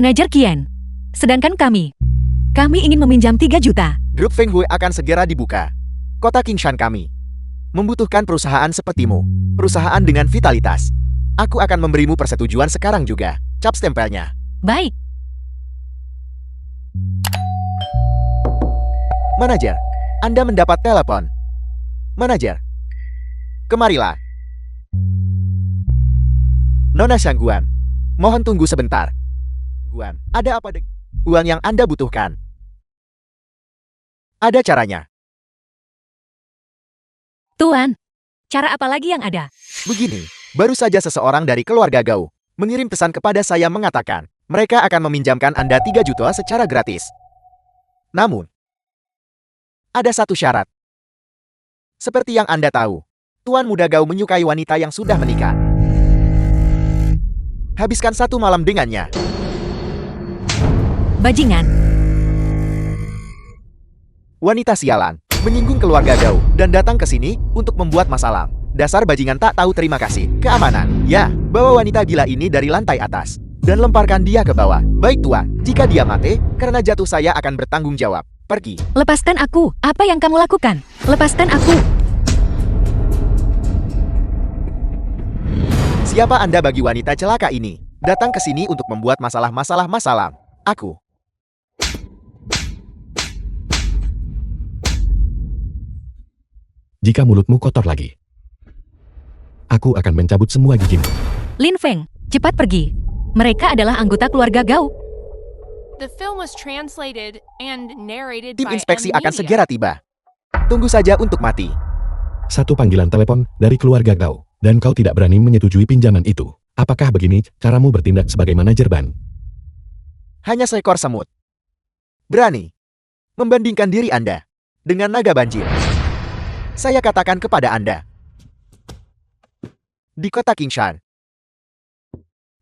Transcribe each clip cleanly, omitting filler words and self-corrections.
Manajer Qian. Sedangkan kami ingin meminjam 3 juta. Grup Feng Hui akan segera dibuka. Kota Qingshan kami membutuhkan perusahaan sepertimu. Perusahaan dengan vitalitas. Aku akan memberimu persetujuan sekarang juga. Cap stempelnya. Baik. Manajer, Anda mendapat telepon. Manajer, kemarilah. Nona Shangguan, mohon tunggu sebentar. Guan, ada apa uang yang Anda butuhkan? Ada caranya. Tuan, cara apa lagi yang ada? Begini, baru saja seseorang dari keluarga Gao mengirim pesan kepada saya mengatakan mereka akan meminjamkan Anda 3 juta secara gratis. Namun, ada satu syarat. Seperti yang Anda tahu, Tuan Muda Gao menyukai wanita yang sudah menikah. Habiskan 1 malam dengannya. Bajingan. Wanita sialan menyinggung keluarga Gao dan datang ke sini untuk membuat masalah. Dasar bajingan tak tahu terima kasih. Keamanan. Ya, bawa wanita gila ini dari lantai atas dan lemparkan dia ke bawah. Baik Tuan, jika dia mati, karena jatuh saya akan bertanggung jawab. Pergi. Lepaskan aku. Apa yang kamu lakukan? Lepaskan aku. Siapa Anda bagi wanita celaka ini? Datang ke sini untuk membuat masalah. Aku. Jika mulutmu kotor lagi, aku akan mencabut semua gigimu. Lin Feng, cepat pergi. Mereka adalah anggota keluarga Gao. The film was translated and narrated Tim by inspeksi M akan Media. segera tiba. Tunggu saja untuk mati. Satu panggilan telepon dari keluarga Gao, dan kau tidak berani menyetujui pinjaman itu. Apakah begini caramu bertindak sebagai manajer ban? Hanya seekor semut. Berani membandingkan diri Anda dengan naga banjir. Saya katakan kepada Anda. Di kota Qingshan,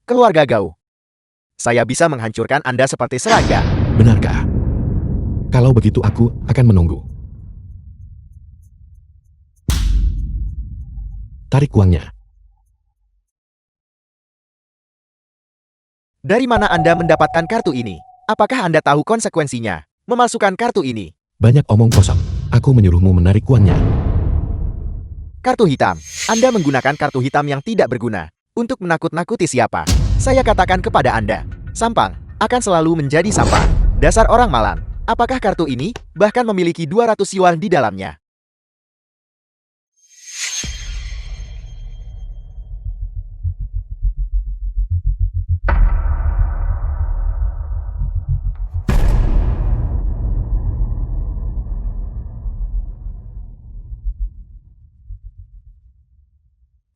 keluarga Gao, saya bisa menghancurkan Anda seperti serangga. Benarkah? Kalau begitu aku akan menunggu. Tarik uangnya. Dari mana Anda mendapatkan kartu ini? Apakah Anda tahu konsekuensinya memasukkan kartu ini? Banyak omong kosong. Aku menyuruhmu menarik uangnya. Kartu hitam. Anda menggunakan kartu hitam yang tidak berguna untuk menakut-nakuti siapa. Saya katakan kepada Anda, sampang akan selalu menjadi sampang. Dasar orang malang. Apakah kartu ini bahkan memiliki 200 yuan di dalamnya?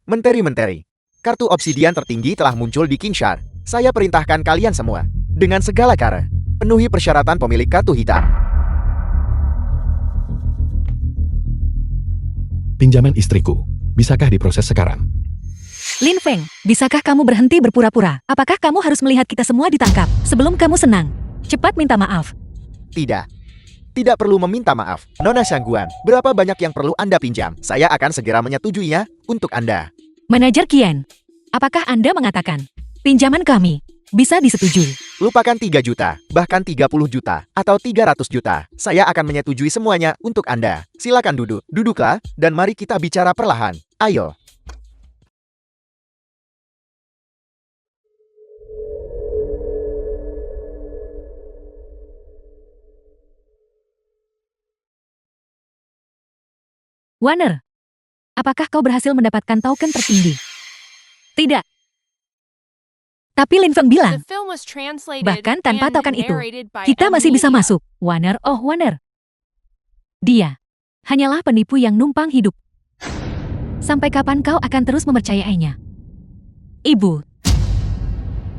Menteri-menteri, kartu obsidian tertinggi telah muncul di Qingshan. Saya perintahkan kalian semua, dengan segala cara, penuhi persyaratan pemilik kartu hitam. Pinjaman istriku. Bisakah diproses sekarang? Lin Feng, bisakah kamu berhenti berpura-pura? Apakah kamu harus melihat kita semua ditangkap sebelum kamu senang? Cepat minta maaf. Tidak. Tidak perlu meminta maaf. Nona Shangguan, berapa banyak yang perlu Anda pinjam? Saya akan segera menyetujuinya untuk Anda. Manajer Qian, apakah Anda mengatakan pinjaman kami bisa disetujui? Lupakan 3 juta, bahkan 30 juta, atau 300 juta. Saya akan menyetujui semuanya untuk Anda. Silakan duduk. Duduklah, dan mari kita bicara perlahan. Ayo. Warner, apakah kau berhasil mendapatkan token tertinggi? Tidak. Tapi Lin Feng bilang, The film was translated bahkan tanpa and token itu, narrated by kita M masih bisa Media. masuk. Warner, oh Warner. Dia hanyalah penipu yang numpang hidup. Sampai kapan kau akan terus mempercayainya? Ibu,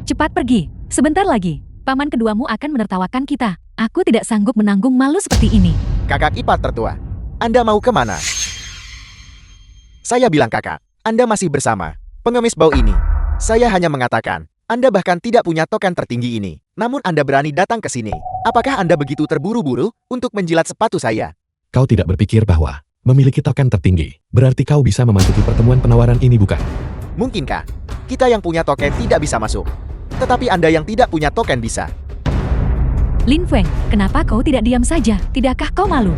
cepat pergi. Sebentar lagi, paman keduamu akan menertawakan kita. Aku tidak sanggup menanggung malu seperti ini. Kakak ipar tertua, Anda mau kemana? Saya bilang kakak, Anda masih bersama pengemis bau ini. Saya hanya mengatakan, Anda bahkan tidak punya token tertinggi ini. Namun Anda berani datang ke sini. Apakah Anda begitu terburu-buru untuk menjilat sepatu saya? Kau tidak berpikir bahwa memiliki token tertinggi berarti kau bisa memasuki pertemuan penawaran ini, bukan? Mungkinkah kita yang punya token tidak bisa masuk? Tetapi Anda yang tidak punya token bisa. Lin Feng, kenapa kau tidak diam saja? Tidakkah kau malu?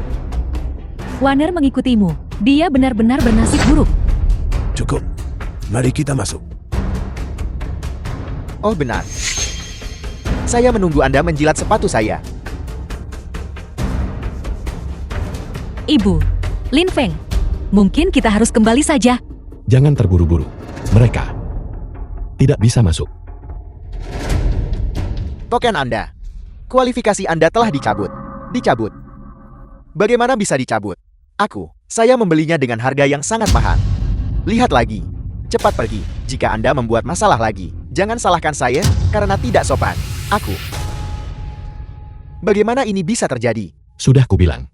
Wanner mengikutimu. Dia benar-benar bernasib buruk. Cukup. Mari kita masuk. Oh benar. Saya menunggu Anda menjilat sepatu saya. Ibu, Lin Feng, mungkin kita harus kembali saja. Jangan terburu-buru. Mereka tidak bisa masuk. Token Anda. Kualifikasi Anda telah dicabut. Dicabut. Bagaimana bisa dicabut? Saya membelinya dengan harga yang sangat mahal. Lihat lagi. Cepat pergi. Jika Anda membuat masalah lagi, jangan salahkan saya karena tidak sopan. Bagaimana ini bisa terjadi? Sudah kubilang.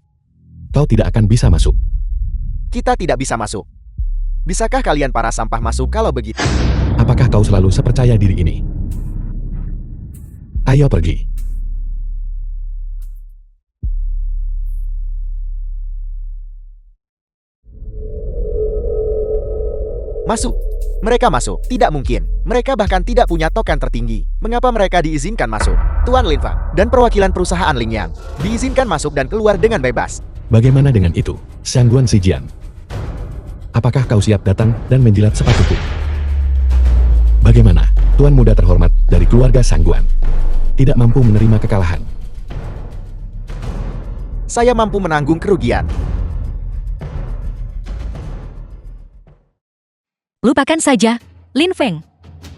Kau tidak akan bisa masuk. Kita tidak bisa masuk. Bisakah kalian para sampah masuk kalau begitu? Apakah kau selalu sepercaya diri ini? Ayo pergi. Masuk. Mereka masuk. Tidak mungkin. Mereka bahkan tidak punya token tertinggi. Mengapa mereka diizinkan masuk? Tuan Lin Feng dan perwakilan perusahaan Ling Yang diizinkan masuk dan keluar dengan bebas. Bagaimana dengan itu, Shangguan Zijian? Apakah kau siap datang dan menjilat sepatuku? Bagaimana, Tuan muda terhormat dari keluarga Shangguan? Tidak mampu menerima kekalahan. Saya mampu menanggung kerugian. Lupakan saja, Lin Feng.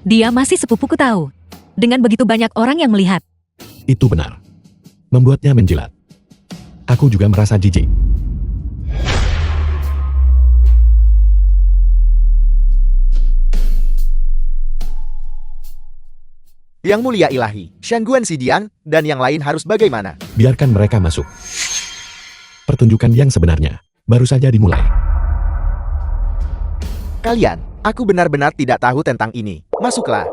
Dia masih sepupuku tahu. Dengan begitu banyak orang yang melihat. Itu benar. Membuatnya menjilat. Aku juga merasa jijik. Yang mulia ilahi, Shangguan Zijian dan yang lain harus bagaimana? Biarkan mereka masuk. Pertunjukan yang sebenarnya baru saja dimulai. Kalian, aku benar-benar tidak tahu tentang ini. Masuklah.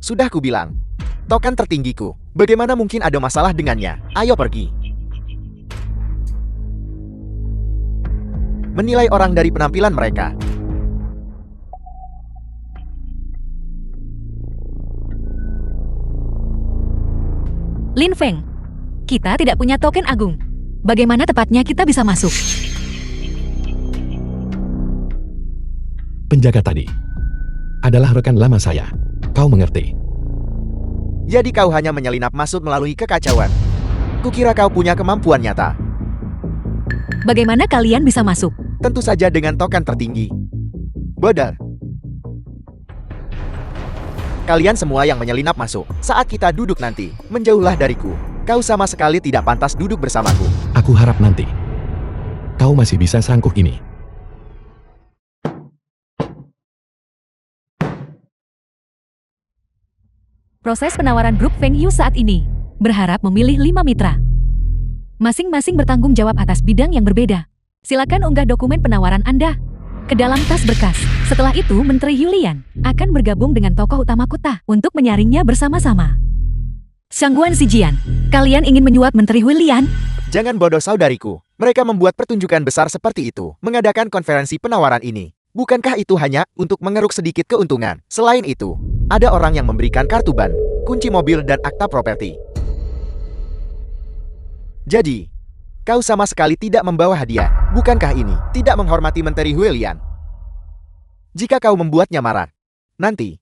Sudah kubilang. Token tertinggiku. Bagaimana mungkin ada masalah dengannya? Ayo pergi. Menilai orang dari penampilan mereka. Lin Feng, kita tidak punya token agung. Bagaimana tepatnya kita bisa masuk? Penjaga tadi adalah rekan lama saya. Kau mengerti? Jadi kau hanya menyelinap masuk melalui kekacauan. Kukira kau punya kemampuan nyata. Bagaimana kalian bisa masuk? Tentu saja dengan token tertinggi. Bodoh. Kalian semua yang menyelinap masuk. Saat kita duduk nanti, menjauhlah dariku. Kau sama sekali tidak pantas duduk bersamaku. Aku harap nanti kau masih bisa sanggup ini. Proses penawaran grup Feng Yu saat ini berharap memilih 5 mitra. Masing-masing bertanggung jawab atas bidang yang berbeda. Silakan unggah dokumen penawaran Anda ke dalam tas berkas. Setelah itu, Menteri Yulian akan bergabung dengan tokoh utama kota untuk menyaringnya bersama-sama. Shangguan Zijian, kalian ingin menyuap Menteri Yulian? Jangan bodoh saudariku. Mereka membuat pertunjukan besar seperti itu, mengadakan konferensi penawaran ini. Bukankah itu hanya untuk mengeruk sedikit keuntungan? Selain itu, ada orang yang memberikan kartu ban, kunci mobil dan akta properti. Jadi, kau sama sekali tidak membawa hadiah. Bukankah ini tidak menghormati Menteri Huilian? Jika kau membuatnya marah, nanti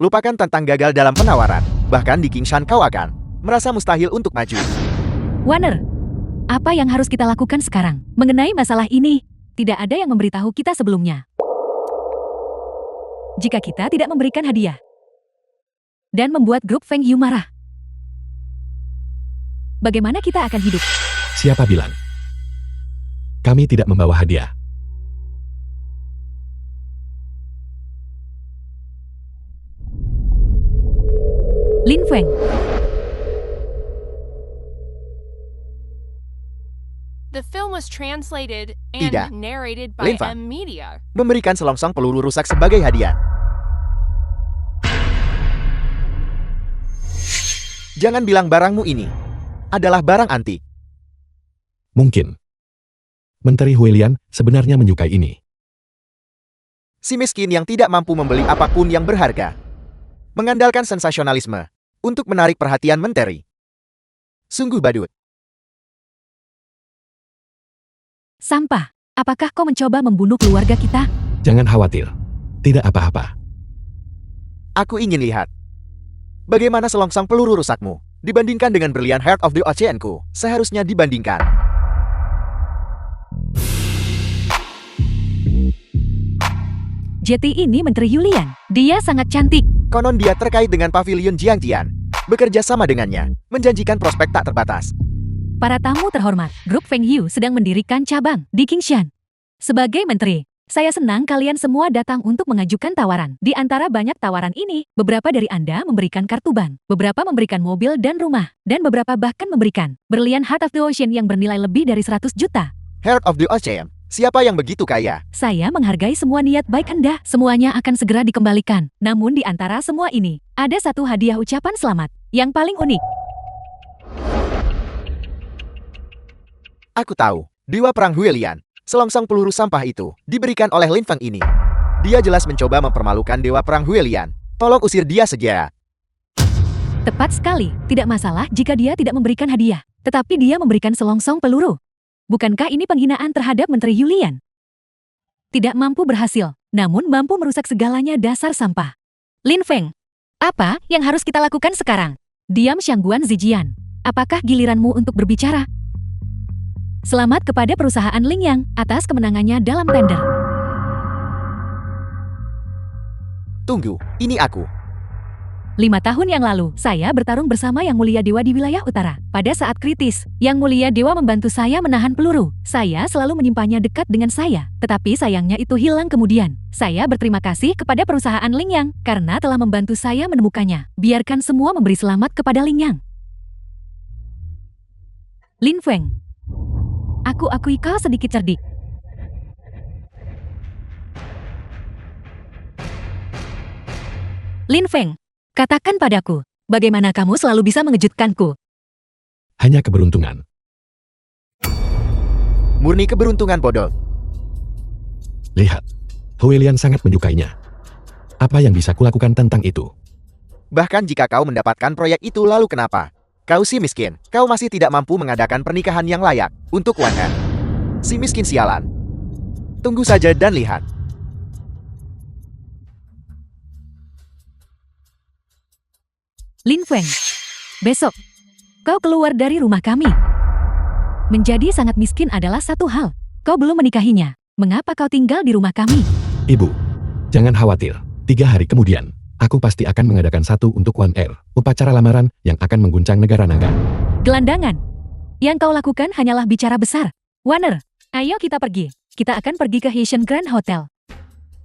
lupakan tentang gagal dalam penawaran. Bahkan di Kingshan kau akan merasa mustahil untuk maju. Wanner, apa yang harus kita lakukan sekarang? Mengenai masalah ini, tidak ada yang memberitahu kita sebelumnya. Jika kita tidak memberikan hadiah dan membuat grup Feng Yu marah, bagaimana kita akan hidup? Siapa bilang kami tidak membawa hadiah? Lin Feng, The film was translated and Tidak. narrated by Lin Feng. M Media. Memberikan selongsong peluru rusak sebagai hadiah. Jangan bilang barangmu ini adalah barang antik. Mungkin Menteri Huilian sebenarnya menyukai ini. Si miskin yang tidak mampu membeli apapun yang berharga. Mengandalkan sensasionalisme untuk menarik perhatian menteri. Sungguh badut. Sampah. Apakah kau mencoba membunuh keluarga kita? Jangan khawatir. Tidak apa-apa. Aku ingin lihat bagaimana selongsong peluru rusakmu dibandingkan dengan brilian Heart of the Ocean-ku. Seharusnya dibandingkan. Jeti ini Menteri Yulian. Dia sangat cantik. Konon dia terkait dengan pavilion Jiangtian. Bekerja sama dengannya, menjanjikan prospek tak terbatas. Para tamu terhormat, grup Feng Yu sedang mendirikan cabang di Qingshan. Sebagai menteri, saya senang kalian semua datang untuk mengajukan tawaran. Di antara banyak tawaran ini, beberapa dari Anda memberikan kartu bank, beberapa memberikan mobil dan rumah, dan beberapa bahkan memberikan berlian Heart of the Ocean yang bernilai lebih dari 100 juta. Heart of the Ocean? Siapa yang begitu kaya? Saya menghargai semua niat baik Anda. Semuanya akan segera dikembalikan. Namun di antara semua ini, ada satu hadiah ucapan selamat yang paling unik. Aku tahu, Dewa Perang Huilian, selongsong peluru sampah itu, diberikan oleh Lin Feng ini. Dia jelas mencoba mempermalukan Dewa Perang Huilian. Tolong usir dia saja. Tepat sekali, tidak masalah jika dia tidak memberikan hadiah. Tetapi dia memberikan selongsong peluru. Bukankah ini penghinaan terhadap Menteri Yulian? Tidak mampu berhasil, namun mampu merusak segalanya dasar sampah. Lin Feng, apa yang harus kita lakukan sekarang? Diam Xiangguan Zijian. Apakah giliranmu untuk berbicara? Selamat kepada perusahaan Lingyang atas kemenangannya dalam tender. Tunggu, ini aku. 5 tahun yang lalu, saya bertarung bersama Yang Mulia Dewa di wilayah utara. Pada saat kritis, Yang Mulia Dewa membantu saya menahan peluru. Saya selalu menyimpannya dekat dengan saya. Tetapi sayangnya itu hilang kemudian. Saya berterima kasih kepada perusahaan Lingyang karena telah membantu saya menemukannya. Biarkan semua memberi selamat kepada Lingyang. Lin Feng. Aku akui kau sedikit cerdik. Lin Feng, katakan padaku, bagaimana kamu selalu bisa mengejutkanku? Hanya keberuntungan. Murni keberuntungan bodoh. Lihat. Huilian sangat menyukainya. Apa yang bisa kulakukan tentang itu? Bahkan jika kau mendapatkan proyek itu lalu kenapa? Kau si miskin, kau masih tidak mampu mengadakan pernikahan yang layak untuk Wan Er. Si miskin sialan. Tunggu saja dan lihat. Lin Feng, besok, kau keluar dari rumah kami. Menjadi sangat miskin adalah satu hal. Kau belum menikahinya. Mengapa kau tinggal di rumah kami? Ibu, jangan khawatir. 3 hari kemudian, aku pasti akan mengadakan satu untuk Wan Er, upacara lamaran yang akan mengguncang negara naga. Gelandangan. Yang kau lakukan hanyalah bicara besar. Wan Er, ayo kita pergi. Kita akan pergi ke Haitian Grand Hotel.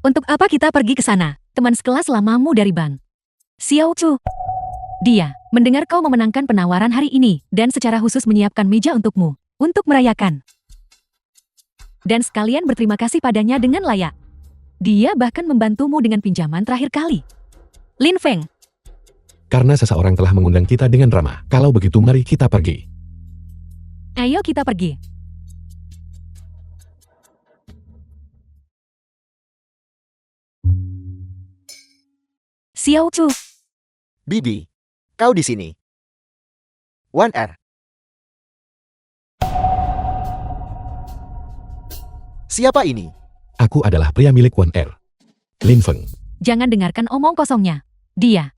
Untuk apa kita pergi ke sana? Teman sekelas lamamu dari bank. Xiao Chu. Dia mendengar kau memenangkan penawaran hari ini dan secara khusus menyiapkan meja untukmu untuk merayakan. Dan sekalian berterima kasih padanya dengan layak. Dia bahkan membantumu dengan pinjaman terakhir kali. Lin Feng. Karena seseorang telah mengundang kita dengan ramah. Kalau begitu mari kita pergi. Ayo kita pergi. Xiao Chu. Bibi, kau di sini. Wan Er. Siapa ini? Aku adalah pria milik Wan Er. Lin Feng. Jangan dengarkan omong kosongnya. Dia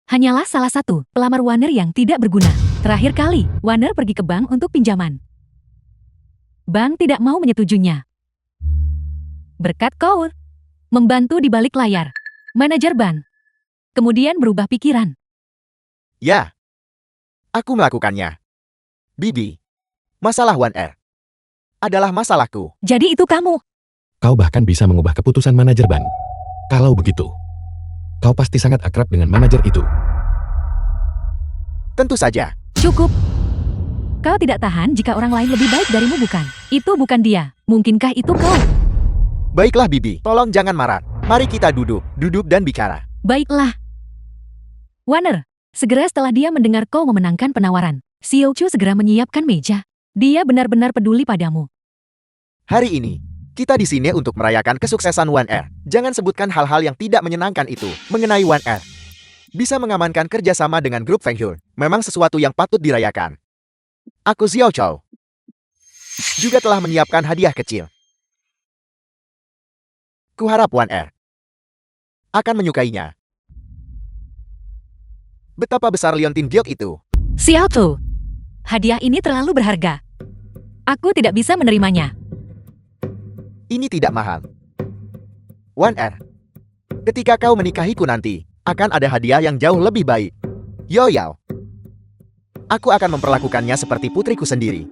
hanyalah salah satu pelamar Wan Er yang tidak berguna. Terakhir kali, Wan Er pergi ke bank untuk pinjaman. Bank tidak mau menyetujuinya. Berkat kau membantu di balik layar. Manajer bank kemudian berubah pikiran. Ya. Aku melakukannya. Bibi, masalah Wan Er adalah masalahku. Jadi itu kamu. Kau bahkan bisa mengubah keputusan manajer ban. Kalau begitu, kau pasti sangat akrab dengan manajer itu. Tentu saja. Cukup. Kau tidak tahan jika orang lain lebih baik darimu bukan? Itu bukan dia. Mungkinkah itu kau? Baiklah Bibi, tolong jangan marah. Mari kita duduk dan bicara. Baiklah. Wan Er, segera setelah dia mendengar kau memenangkan penawaran, Xiao Chu segera menyiapkan meja. Dia benar-benar peduli padamu. Hari ini, Kita di sini untuk merayakan kesuksesan One Air. Jangan sebutkan hal-hal yang tidak menyenangkan itu mengenai One Air. Bisa mengamankan kerjasama dengan grup Feng Yun memang sesuatu yang patut dirayakan. Aku Xiao Chou juga telah menyiapkan hadiah kecil. Kuharap One Air akan menyukainya. Betapa besar liontin giok itu? Xiao Tu, hadiah ini terlalu berharga. Aku tidak bisa menerimanya. Ini tidak mahal. One Air, ketika kau menikahiku nanti, akan ada hadiah yang jauh lebih baik. Yo Yao, aku akan memperlakukannya seperti putriku sendiri.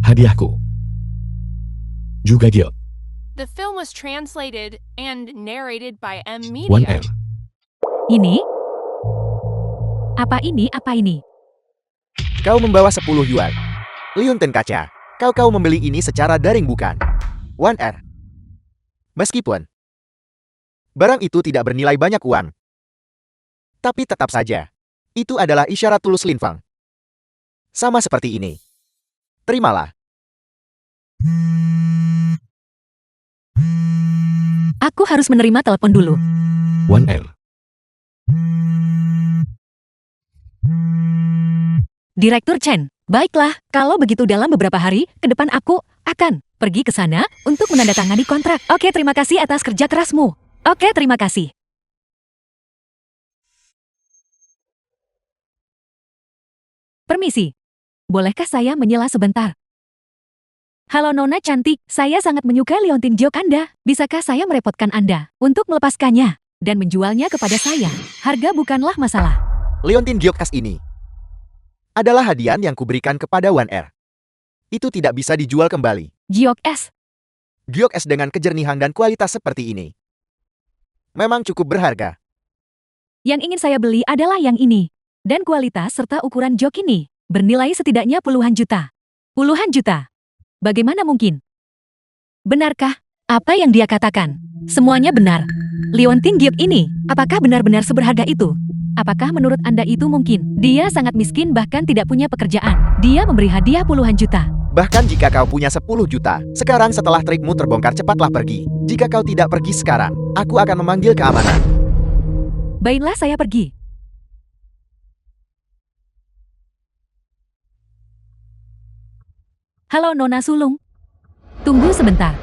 Hadiahku. Juga giok. The film was translated and narrated by M One Media. Air. Ini? Apa ini? Apa ini? Kau membawa 10 yuan. Liontin kaca. Kau membeli ini secara daring bukan? One Air. Meskipun barang itu tidak bernilai banyak uang, tapi tetap saja, itu adalah isyarat tulus Lin Feng. Sama seperti ini. Terimalah. Aku harus menerima telepon dulu. One Air. Direktur Chen, baiklah, kalau begitu dalam beberapa hari ke depan aku akan pergi ke sana untuk menandatangani kontrak. Oke, terima kasih atas kerja kerasmu. Oke, terima kasih. Permisi, bolehkah saya menyela sebentar? Halo Nona cantik, saya sangat menyukai liontin giok Anda. Bisakah saya merepotkan Anda untuk melepaskannya dan menjualnya kepada saya? Harga bukanlah masalah. Liontin giok khas ini adalah hadiah yang kuberikan kepada One Air. Itu tidak bisa dijual kembali. Giok S. Giok es dengan kejernihan dan kualitas seperti ini memang cukup berharga. Yang ingin saya beli adalah yang ini. Dan kualitas serta ukuran giok ini bernilai setidaknya puluhan juta. Puluhan juta. Bagaimana mungkin? Benarkah apa yang dia katakan? Semuanya benar. Liontin giok ini, apakah benar-benar seberharga itu? Apakah menurut Anda itu mungkin? Dia sangat miskin bahkan tidak punya pekerjaan. Dia memberi hadiah puluhan juta. Bahkan jika kau punya 10 juta, sekarang setelah trikmu terbongkar cepatlah pergi. Jika kau tidak pergi sekarang, aku akan memanggil keamanan. Baiklah saya pergi. Halo Nona Sulung. Tunggu sebentar.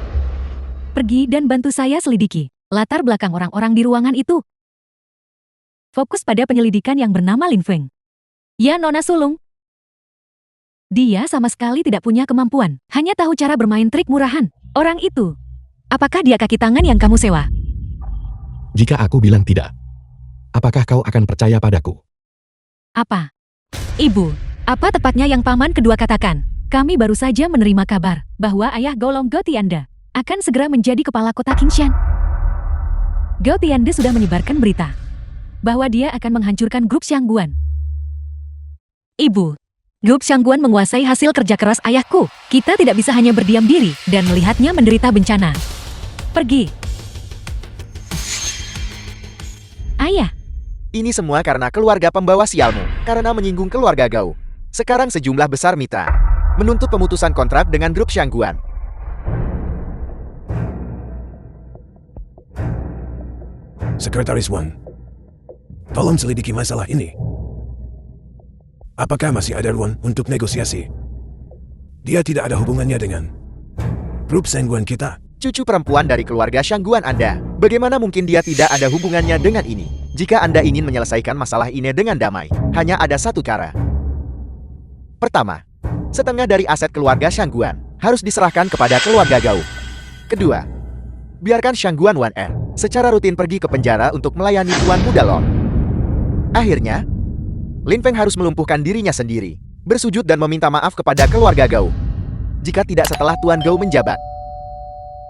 Pergi dan bantu saya selidiki latar belakang orang-orang di ruangan itu. Fokus pada penyelidikan yang bernama Lin Feng. Ya Nona Sulung. Dia sama sekali tidak punya kemampuan, hanya tahu cara bermain trik murahan. Orang itu, apakah dia kaki tangan yang kamu sewa? Jika aku bilang tidak, apakah kau akan percaya padaku? Apa? Ibu, apa tepatnya yang paman kedua katakan? Kami baru saja menerima kabar bahwa ayah Golong Gao Tiande akan segera menjadi kepala kota Qingshan. Gao Tiande sudah menyebarkan berita bahwa dia akan menghancurkan grup Xiangguan. Ibu, grup Xiangguan menguasai hasil kerja keras ayahku. Kita tidak bisa hanya berdiam diri dan melihatnya menderita bencana. Pergi. Ayah. Ini semua karena keluarga pembawa sialmu, karena menyinggung keluarga Gao. Sekarang sejumlah besar mitra menuntut pemutusan kontrak dengan grup Xiangguan. Sekretaris Wan, tolong selidiki masalah ini. Apakah masih ada ruang untuk negosiasi? Dia tidak ada hubungannya dengan grup Xiangguan kita. Cucu perempuan dari keluarga Xiangguan Anda. Bagaimana mungkin dia tidak ada hubungannya dengan ini? Jika Anda ingin menyelesaikan masalah ini dengan damai, hanya ada satu cara. Pertama, setengah dari aset keluarga Xiangguan harus diserahkan kepada keluarga Gao. Kedua, biarkan Xiangguan One Air secara rutin pergi ke penjara untuk melayani Tuan Muda Long. Akhirnya, Lin Feng harus melumpuhkan dirinya sendiri, bersujud dan meminta maaf kepada keluarga Gao. Jika tidak setelah Tuan Gao menjabat.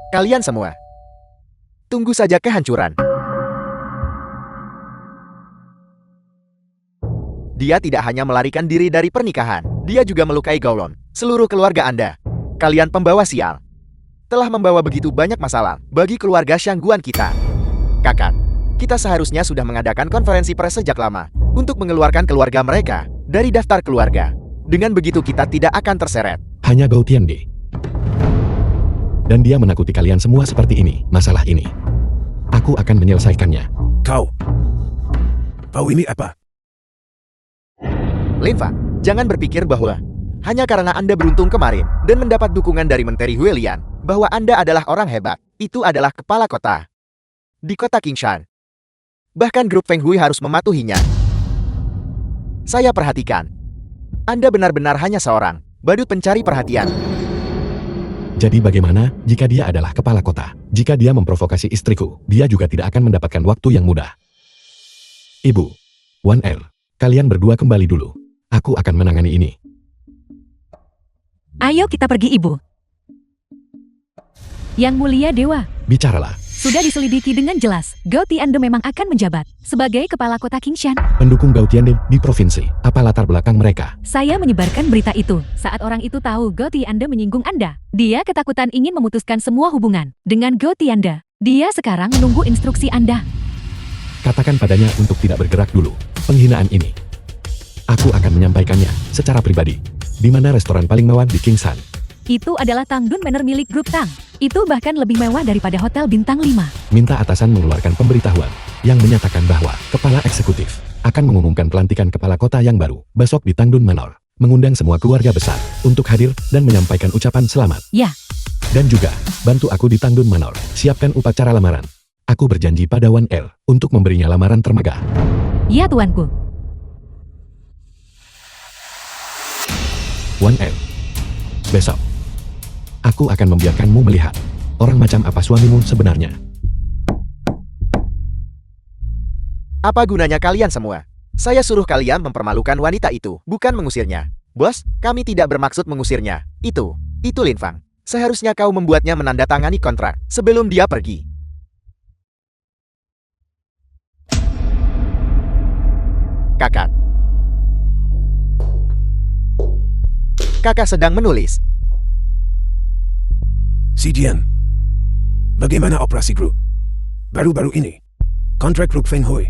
Kalian semua, tunggu saja kehancuran. Dia tidak hanya melarikan diri dari pernikahan, dia juga melukai Gaolon, seluruh keluarga Anda. Kalian pembawa sial telah membawa begitu banyak masalah bagi keluarga Xiangguan kita. Kakak, kita seharusnya sudah mengadakan konferensi pers sejak lama untuk mengeluarkan keluarga mereka dari daftar keluarga. Dengan begitu kita tidak akan terseret hanya Gou Tiande. Dan dia menakuti kalian semua seperti ini. Masalah ini, aku akan menyelesaikannya. Kau ini apa? Lin Fang, jangan berpikir bahwa hanya karena Anda beruntung kemarin dan mendapat dukungan dari Menteri Huelian, bahwa Anda adalah orang hebat. Itu adalah kepala kota di kota Qingshan. Bahkan grup Feng Hui harus mematuhinya. Saya perhatikan, Anda benar-benar hanya seorang badut pencari perhatian. Jadi bagaimana jika dia adalah kepala kota? Jika dia memprovokasi istriku, dia juga tidak akan mendapatkan waktu yang mudah. Ibu, Wan Er, kalian berdua kembali dulu. Aku akan menangani ini. Ayo kita pergi, Ibu. Yang mulia Dewa, Bicaralah. sudah diselidiki dengan jelas. Gou Tiande memang akan menjabat sebagai kepala kota Qingshan. Pendukung Gou Tiande di provinsi. Apa latar belakang mereka? Saya menyebarkan berita itu saat orang itu tahu Gou Tiande menyinggung Anda. Dia ketakutan ingin memutuskan semua hubungan dengan Gou Tiande. Dia sekarang menunggu instruksi Anda. Katakan padanya untuk tidak bergerak dulu. Penghinaan ini, aku akan menyampaikannya secara pribadi. Di mana restoran paling mewah di Qingshan? Itu adalah Tangdun Manor milik grup Tang. Itu bahkan lebih mewah daripada hotel bintang 5. Minta atasan mengeluarkan pemberitahuan yang menyatakan bahwa kepala eksekutif akan mengumumkan pelantikan kepala kota yang baru besok di Tangdun Manor. Mengundang semua keluarga besar untuk hadir dan menyampaikan ucapan selamat. Ya, Dan juga, bantu aku di Tangdun Manor. Siapkan upacara lamaran. Aku berjanji pada Wan Er untuk memberinya lamaran termegah. ya tuanku. Wan Er, besok, aku akan membiarkanmu melihat orang macam apa suamimu sebenarnya. Apa gunanya kalian semua? Saya suruh kalian mempermalukan wanita itu, bukan mengusirnya. Bos, kami tidak bermaksud mengusirnya. Itu Lin Fang. Seharusnya kau membuatnya menandatangani kontrak sebelum dia pergi. Kakak. Kakak sedang menulis. Si Jian, bagaimana operasi grup? Baru-baru ini, kontrak grup Feng Hui.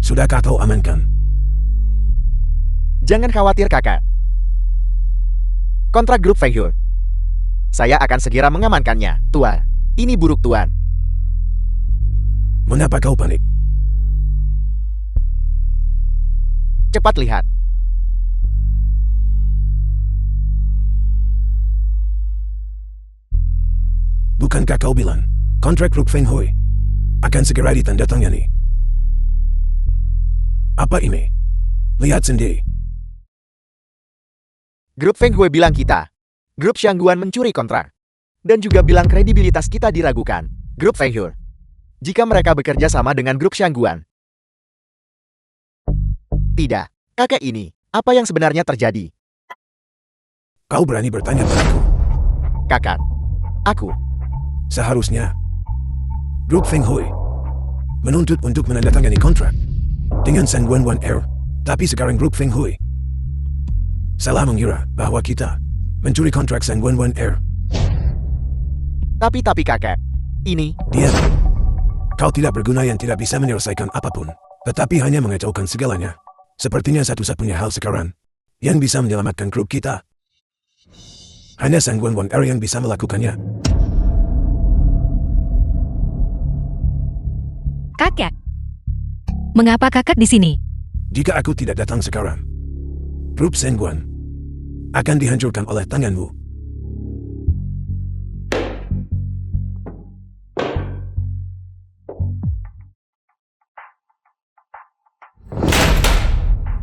Sudahkah kau amankan? Jangan khawatir kakak. Kontrak grup Feng Hui. Saya akan segera mengamankannya, Tuan. Ini buruk, Tuan. Mengapa kau panik? Cepat lihat. Bukankah kau bilang, kontrak grup Feng Hui akan segera ditandatangani? Apa ini? Lihat sendiri. Grup Feng Hui bilang kita, grup Xiangguan mencuri kontrak. Dan juga bilang kredibilitas kita diragukan. Grup Feng Hui. Jika mereka bekerja sama dengan grup Xiangguan. Tidak, kakek ini, apa yang sebenarnya terjadi? Kau berani bertanya padaku? Kakak, aku, Seharusnya, grup Feng Hui menuntut untuk menandatangani kontrak dengan Sangguan Wan Er, tapi sekarang grup Feng Hui salah mengira bahwa kita mencuri kontrak Sangguan Wan Er. tapi kakek, ini, Diam. Kau tidak berguna yang tidak bisa menyelesaikan apapun, tetapi hanya mengacaukan segalanya. Sepertinya satu-satunya hal sekarang yang bisa menyelamatkan grup kita hanya Sangguan Wan Er yang bisa melakukannya. Kakek. Mengapa kakek di sini? Jika aku tidak datang sekarang, grup Sangguan akan dihancurkan oleh tanganmu.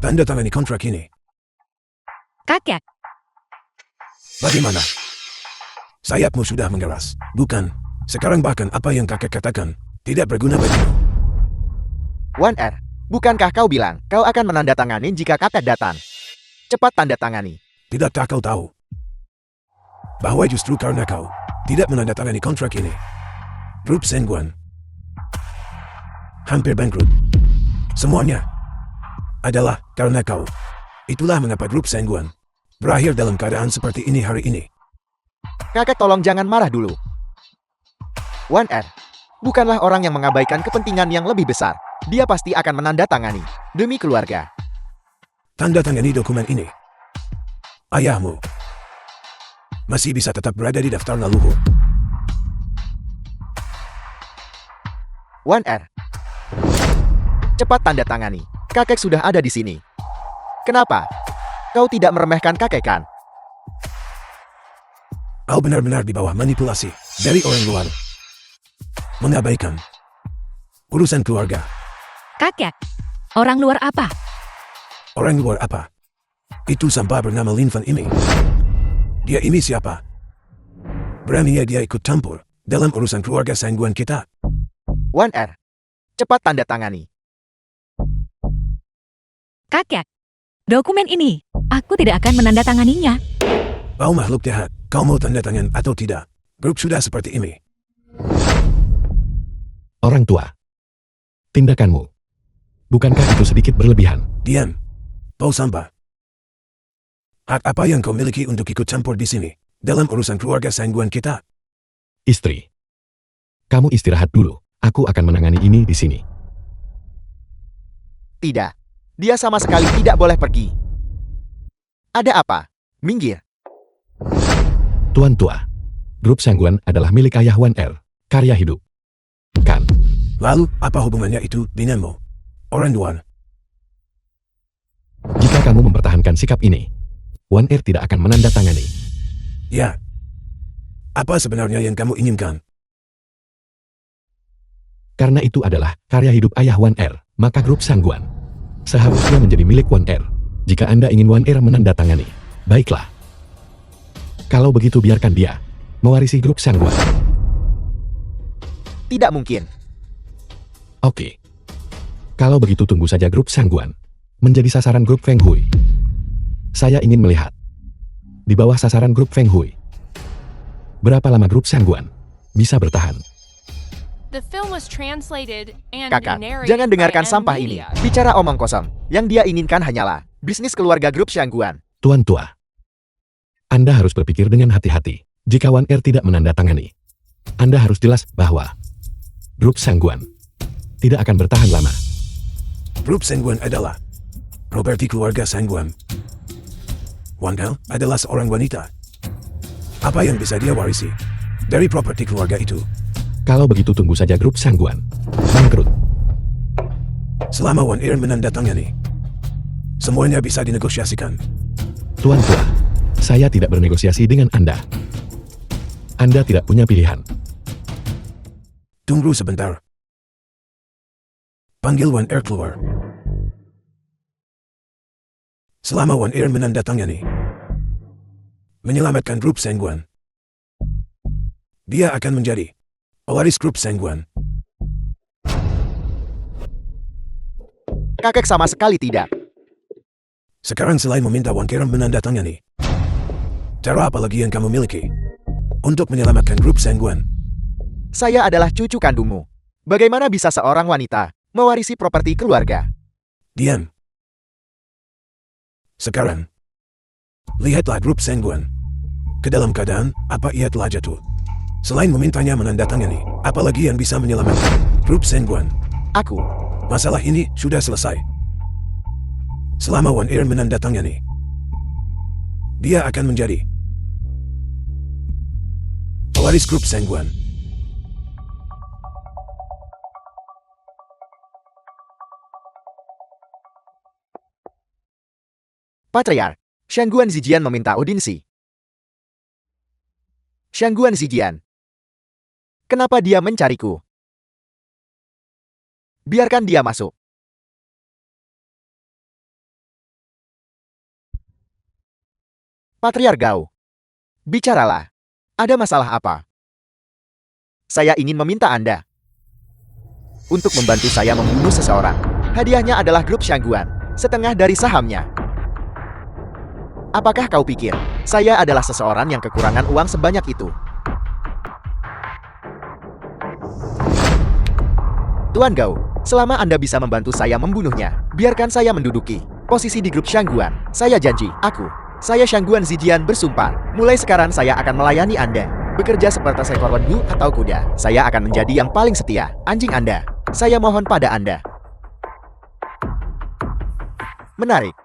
Tanda tangani kontrak ini. Kakek. Bagaimana? Sayapmu sudah mengeras, bukan? Sekarang bahkan apa yang kakek katakan tidak berguna bagimu. Wan Er, bukankah kau bilang kau akan menandatangani jika kakek datang? Cepat tanda tangani. Tidakkah kau tahu bahwa justru karena kau tidak menandatangani kontrak ini, grup Sangguan hampir bangkrut. Semuanya adalah karena kau. Itulah mengapa grup Sangguan berakhir dalam keadaan seperti ini hari ini. Kakek tolong jangan marah dulu. Wan Er, bukanlah orang yang mengabaikan kepentingan yang lebih besar. Dia pasti akan menandatangani demi keluarga. Tanda tangani dokumen ini. Ayahmu masih bisa tetap berada di daftar leluhur. 1R. Cepat tanda tangani. Kakek sudah ada di sini. Kenapa? Kau tidak meremehkan kakek kan? Kau benar-benar di bawah manipulasi dari orang luar. Mengabaikan urusan keluarga. Kakek, orang luar apa? Orang luar apa? Itu sampah bernama Lin Fan ini. Dia ini siapa? Beraninya dia ikut campur dalam urusan keluarga Sangguan kita. 1R. Cepat tanda tangani. Kakek, dokumen ini, aku tidak akan menandatanganinya. Kau makhluk jahat, kau mau tanda tangan atau tidak? Grup sudah seperti ini. Orang tua. Tindakanmu. Bukankah itu sedikit berlebihan? Diam. Kau sampah. Hak apa yang kau miliki untuk ikut campur di sini dalam urusan keluarga Sangguan kita? Istri. Kamu istirahat dulu. Aku akan menangani ini di sini. Tidak. Dia sama sekali tidak boleh pergi. Ada apa? Minggir. Tuan tua. Grup Sangguan adalah milik ayah 1R. Karya hidup. Kan? Lalu, apa hubungannya itu denganmu? Orang luar. Jika kamu mempertahankan sikap ini, 1R tidak akan menandatangani. Ya. Apa sebenarnya yang kamu inginkan? Karena itu adalah karya hidup ayah 1R, maka grup Sangguan seharusnya menjadi milik 1R. Jika Anda ingin 1R menandatangani, baiklah. Kalau begitu biarkan dia mewarisi grup Sangguan. Tidak mungkin. Oke. Kalau begitu tunggu saja grup Sangguan menjadi sasaran grup Feng Hui. Saya ingin melihat di bawah sasaran grup Feng Hui. Berapa lama grup Sangguan bisa bertahan? The film was translated and Kakak, narrated jangan by dengarkan M sampah ini. Media. Bicara omong kosong. Yang dia inginkan hanyalah bisnis keluarga grup Sangguan. Tuan tua. Anda harus berpikir dengan hati-hati. Jika 1R tidak menandatangani, Anda harus jelas bahwa grup Sangguan tidak akan bertahan lama. Grup Sangguan adalah properti keluarga Sangguan. 1R adalah seorang wanita. Apa yang bisa dia warisi dari properti keluarga itu? Kalau begitu tunggu saja grup Sangguan bangkrut. Selama 1R menandatangani, semuanya bisa dinegosiasikan. Tuan tua, saya tidak bernegosiasi dengan Anda. Anda tidak punya pilihan. Tunggu sebentar. Panggil 1R keluar. Selama 1R menandatangani, menyelamatkan grup Sangguan, dia akan menjadi pewaris grup Sangguan. Kakek sama sekali tidak. Sekarang selain meminta 1R menandatangani, cara apa lagi yang kamu miliki untuk menyelamatkan grup Sangguan? Saya adalah cucu kandungmu. Bagaimana bisa seorang wanita mewarisi properti keluarga? Diam. Sekarang, lihatlah grup Sangguan. Ke dalam keadaan apa ia telah jatuh. Selain memintanya menandatangani, apalagi yang bisa menyelamatkan grup Sangguan? Aku. Masalah ini sudah selesai. Selama 1R menandatangani, dia akan menjadi pewaris grup Sangguan. Patriark, Shangguan Zijian meminta audiensi. Shangguan Zijian. Kenapa dia mencariku? Biarkan dia masuk. Patriark Gao. Bicaralah. Ada masalah apa? Saya ingin meminta Anda untuk membantu saya membunuh seseorang. Hadiahnya adalah grup Shangguan, setengah dari sahamnya. Apakah kau pikir saya adalah seseorang yang kekurangan uang sebanyak itu? Tuan Gao, selama Anda bisa membantu saya membunuhnya, biarkan saya menduduki posisi di grup Shangguan. Saya janji, saya Shangguan Zijian bersumpah, mulai sekarang saya akan melayani Anda. Bekerja seperti seekor wendu atau kuda. Saya akan menjadi yang paling setia, anjing Anda. Saya mohon pada Anda. Menarik.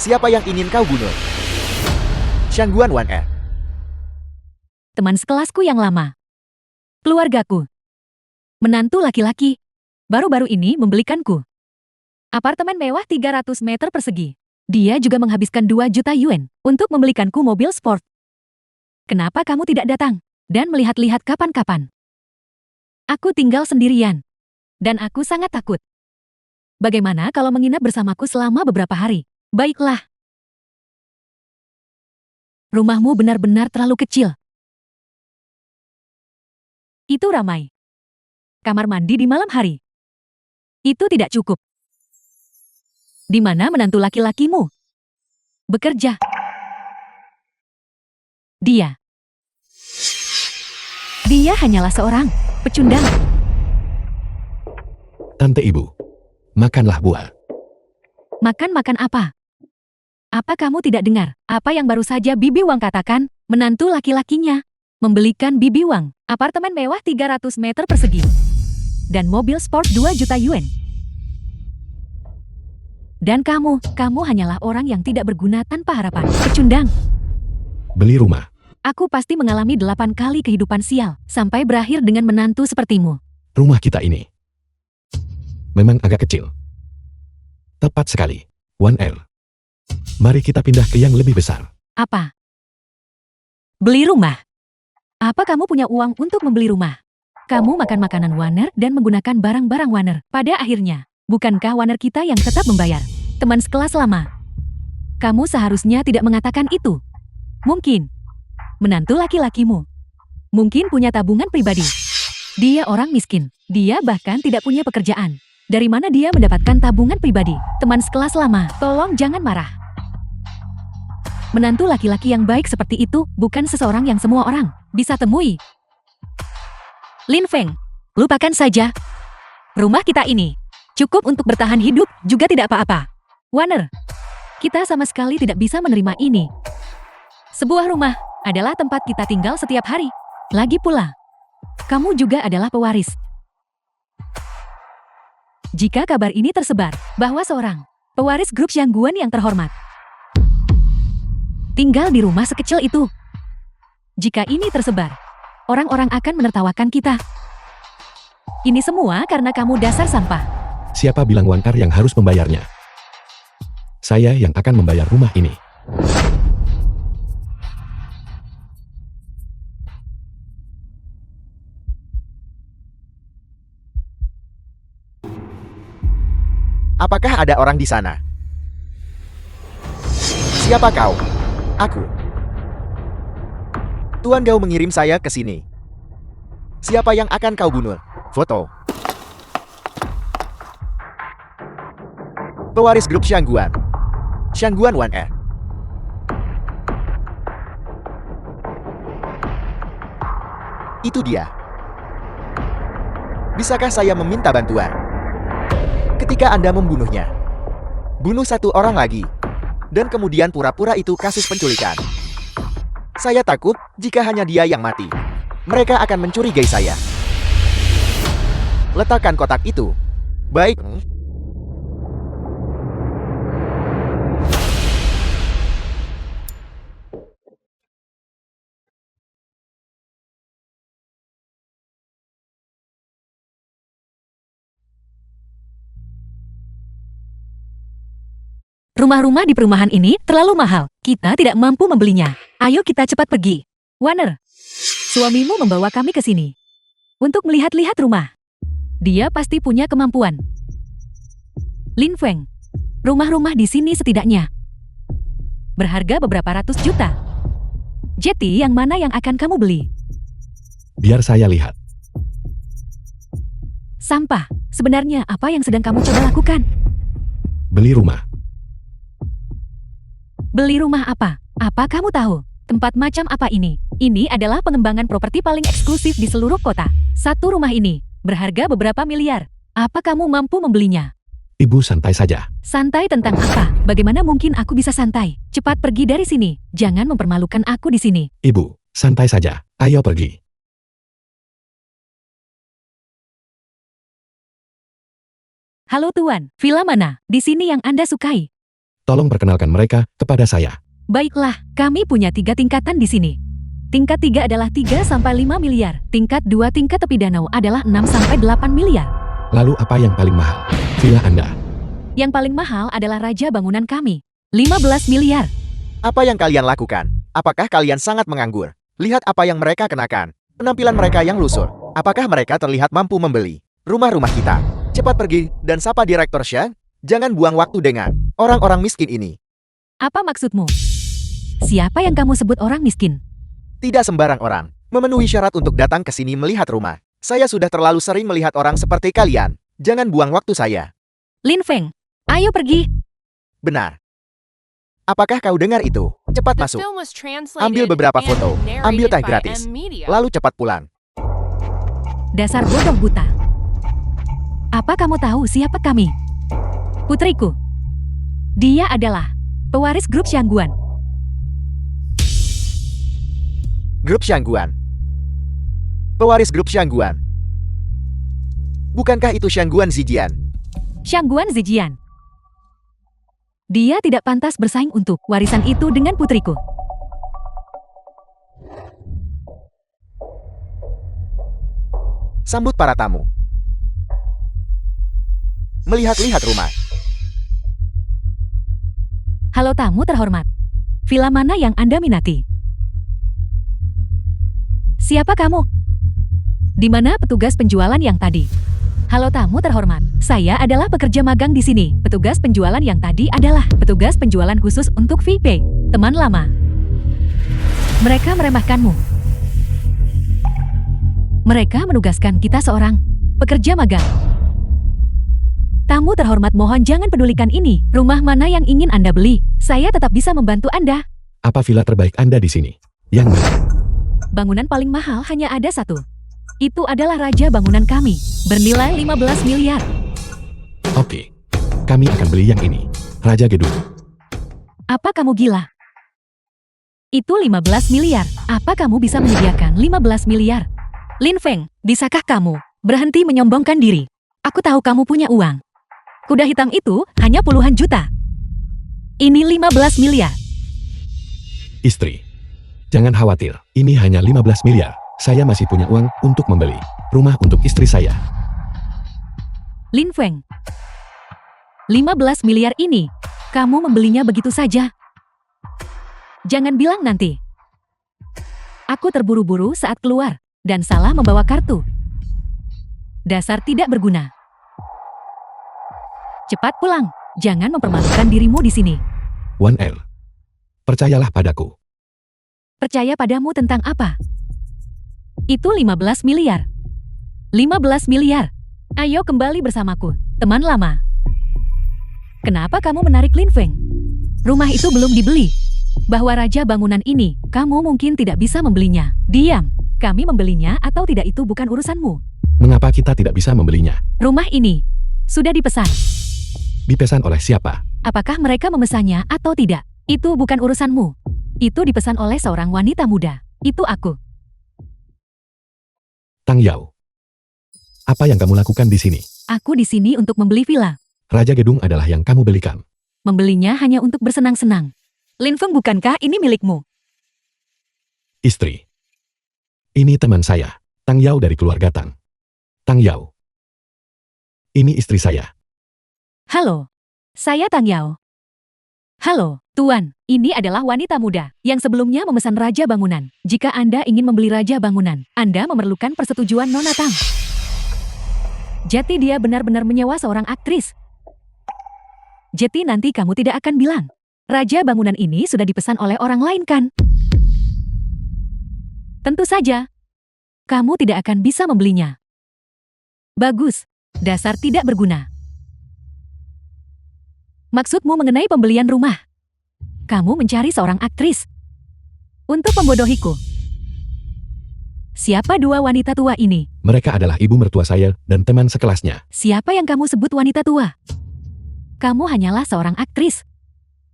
Siapa yang ingin kau bunuh? Shangguan 1R. Teman sekelasku yang lama. Keluargaku. Menantu laki-laki. Baru-baru ini membelikanku apartemen mewah 300 meter persegi. Dia juga menghabiskan 2 juta yuan untuk membelikanku mobil sport. Kenapa kamu tidak datang dan melihat-lihat kapan-kapan? Aku tinggal sendirian. Dan aku sangat takut. Bagaimana kalau menginap bersamaku selama beberapa hari? Baiklah. Rumahmu benar-benar terlalu kecil. Itu ramai. Kamar mandi di malam hari. Itu tidak cukup. Di mana menantu laki-lakimu? Bekerja. Dia hanyalah seorang pecundang. Tante Ibu, makanlah buah. Makan apa? Apa kamu tidak dengar apa yang baru saja Bibi Wang katakan? Menantu laki-lakinya membelikan Bibi Wang apartemen mewah 300 meter persegi dan mobil sport 2 juta yuan. Dan kamu hanyalah orang yang tidak berguna tanpa harapan. Pecundang. Beli rumah. Aku pasti mengalami 8 kali kehidupan sial sampai berakhir dengan menantu sepertimu. Rumah kita ini memang agak kecil. Tepat sekali. 1R. Mari kita pindah ke yang lebih besar. Apa? Beli rumah? Apa kamu punya uang untuk membeli rumah? Kamu makan makanan Warner dan menggunakan barang-barang Warner. Pada akhirnya, bukankah Warner kita yang tetap membayar? Teman sekelas lama. Kamu seharusnya tidak mengatakan itu. Mungkin. Menantu laki-lakimu mungkin punya tabungan pribadi. Dia orang miskin. Dia bahkan tidak punya pekerjaan. Dari mana dia mendapatkan tabungan pribadi? Teman sekelas lama, tolong jangan marah. Menantu laki-laki yang baik seperti itu bukan seseorang yang semua orang bisa temui. Lin Feng, lupakan saja. Rumah kita ini cukup untuk bertahan hidup juga tidak apa-apa. Warner, kita sama sekali tidak bisa menerima ini. Sebuah rumah adalah tempat kita tinggal setiap hari. Lagi pula, kamu juga adalah pewaris. Jika kabar ini tersebar bahwa seorang pewaris grup Shangguan yang terhormat tinggal di rumah sekecil itu, jika ini tersebar, orang-orang akan menertawakan kita. Ini semua karena kamu dasar sampah. Siapa bilang 1R yang harus membayarnya? Saya yang akan membayar rumah ini. Apakah ada orang di sana? Siapa kau? Aku. Tuan Gao mengirim saya ke sini. Siapa yang akan kau bunuh? Foto. Pewaris grup Shangguan. Shangguan 1R. Itu dia. Bisakah saya meminta bantuan? Ketika Anda membunuhnya, bunuh satu orang lagi, dan kemudian pura-pura itu kasus penculikan. Saya takut jika hanya dia yang mati, mereka akan mencurigai saya. Letakkan kotak itu. Baik. Rumah-rumah di perumahan ini terlalu mahal. Kita tidak mampu membelinya. Ayo kita cepat pergi. Warner, suamimu membawa kami ke sini untuk melihat-lihat rumah. Dia pasti punya kemampuan. Lin Feng, rumah-rumah di sini setidaknya berharga beberapa ratus juta. Jeti yang mana yang akan kamu beli? Biar saya lihat. Sampah. Sebenarnya apa yang sedang kamu coba lakukan? Beli rumah. Beli rumah apa? Apa kamu tahu? Tempat macam apa ini? Ini adalah pengembangan properti paling eksklusif di seluruh kota. Satu rumah ini berharga beberapa miliar. Apa kamu mampu membelinya? Ibu santai saja. Santai tentang apa? Bagaimana mungkin aku bisa santai? Cepat pergi dari sini. Jangan mempermalukan aku di sini. Ibu, santai saja. Ayo pergi. Halo Tuan, villa mana? Di sini yang Anda sukai? Tolong perkenalkan mereka kepada saya. Baiklah, kami punya 3 tingkatan di sini. Tingkat 3 adalah 3-5 miliar. Tingkat 2 tingkat tepi danau adalah 6-8 miliar. Lalu apa yang paling mahal? Villa Anda. Yang paling mahal adalah raja bangunan kami. 15 miliar. Apa yang kalian lakukan? Apakah kalian sangat menganggur? Lihat apa yang mereka kenakan. Penampilan mereka yang lusuh. Apakah mereka terlihat mampu membeli rumah-rumah kita? Cepat pergi dan sapa Direktur Shang. Jangan buang waktu dengan orang-orang miskin ini. Apa maksudmu? Siapa yang kamu sebut orang miskin? Tidak sembarang orang memenuhi syarat untuk datang ke sini melihat rumah. Saya sudah terlalu sering melihat orang seperti kalian. Jangan buang waktu saya. Lin Feng, ayo pergi. Benar. Apakah kau dengar itu? Cepat The masuk. film was translated Ambil beberapa and foto. narrated Ambil teh by gratis. M Media. Lalu cepat pulang. Dasar bodoh buta. Apa kamu tahu siapa kami? Putriku. Dia adalah pewaris grup Shangguan. Grup Shangguan. Pewaris grup Shangguan. Bukankah itu Shangguan Zijian? Shangguan Zijian. Dia tidak pantas bersaing untuk warisan itu dengan putriku. Sambut para tamu. Melihat-lihat rumah. Halo tamu terhormat. Villa mana yang Anda minati? Siapa kamu? Di mana petugas penjualan yang tadi? Halo tamu terhormat. Saya adalah pekerja magang di sini. Petugas penjualan yang tadi adalah petugas penjualan khusus untuk VIP, teman lama. Mereka meremehkanmu. Mereka menugaskan kita seorang pekerja magang. Tamu terhormat, mohon jangan pedulikan ini. Rumah mana yang ingin Anda beli? Saya tetap bisa membantu Anda. Apa villa terbaik Anda di sini? Yang mana? Bangunan paling mahal hanya ada satu. Itu adalah raja bangunan kami, bernilai 15 miliar. Oke. Kami akan beli yang ini. Raja Gedung. Apa kamu gila? Itu 15 miliar. Apa kamu bisa menyediakan 15 miliar? Lin Feng, bisakah kamu berhenti menyombongkan diri? Aku tahu kamu punya uang. Kuda hitam itu hanya puluhan juta. Ini 15 miliar. Istri. Jangan khawatir. Ini hanya 15 miliar. Saya masih punya uang untuk membeli rumah untuk istri saya. Lin Feng, 15 miliar ini, kamu membelinya begitu saja? Jangan bilang nanti. Aku terburu-buru saat keluar, dan salah membawa kartu. Dasar tidak berguna. Cepat pulang, jangan mempermalukan dirimu di sini. One R. Percayalah padaku. Percaya padamu tentang apa? Itu 15 miliar. 15 miliar. Ayo kembali bersamaku, teman lama. Kenapa kamu menarik Lin Feng? Rumah itu belum dibeli. Bahwa raja bangunan ini, kamu mungkin tidak bisa membelinya. Diam. Kami membelinya atau tidak itu bukan urusanmu. Mengapa kita tidak bisa membelinya? Rumah ini sudah dipesan. Dipesan oleh siapa? Apakah mereka memesannya atau tidak? Itu bukan urusanmu. Itu dipesan oleh seorang wanita muda. Itu aku. Tang Yao. Apa yang kamu lakukan di sini? Aku di sini untuk membeli villa. Raja Gedung adalah yang kamu belikan. Membelinya hanya untuk bersenang-senang. Lin Feng, bukankah ini milikmu? Istri. Ini teman saya, Tang Yao dari keluarga Tang. Tang Yao. Ini istri saya. Halo, saya Tang Yao. Halo, Tuan. Ini adalah wanita muda yang sebelumnya memesan raja bangunan. Jika Anda ingin membeli raja bangunan, Anda memerlukan persetujuan Nona Tang. Jadi dia benar-benar menyewa seorang aktris. Jadi nanti kamu tidak akan bilang, raja bangunan ini sudah dipesan oleh orang lain kan? Tentu saja, kamu tidak akan bisa membelinya. Bagus, dasar tidak berguna. Maksudmu mengenai pembelian rumah? Kamu mencari seorang aktris untuk membodohiku. Siapa dua wanita tua ini? Mereka adalah ibu mertua saya dan teman sekelasnya. Siapa yang kamu sebut wanita tua? Kamu hanyalah seorang aktris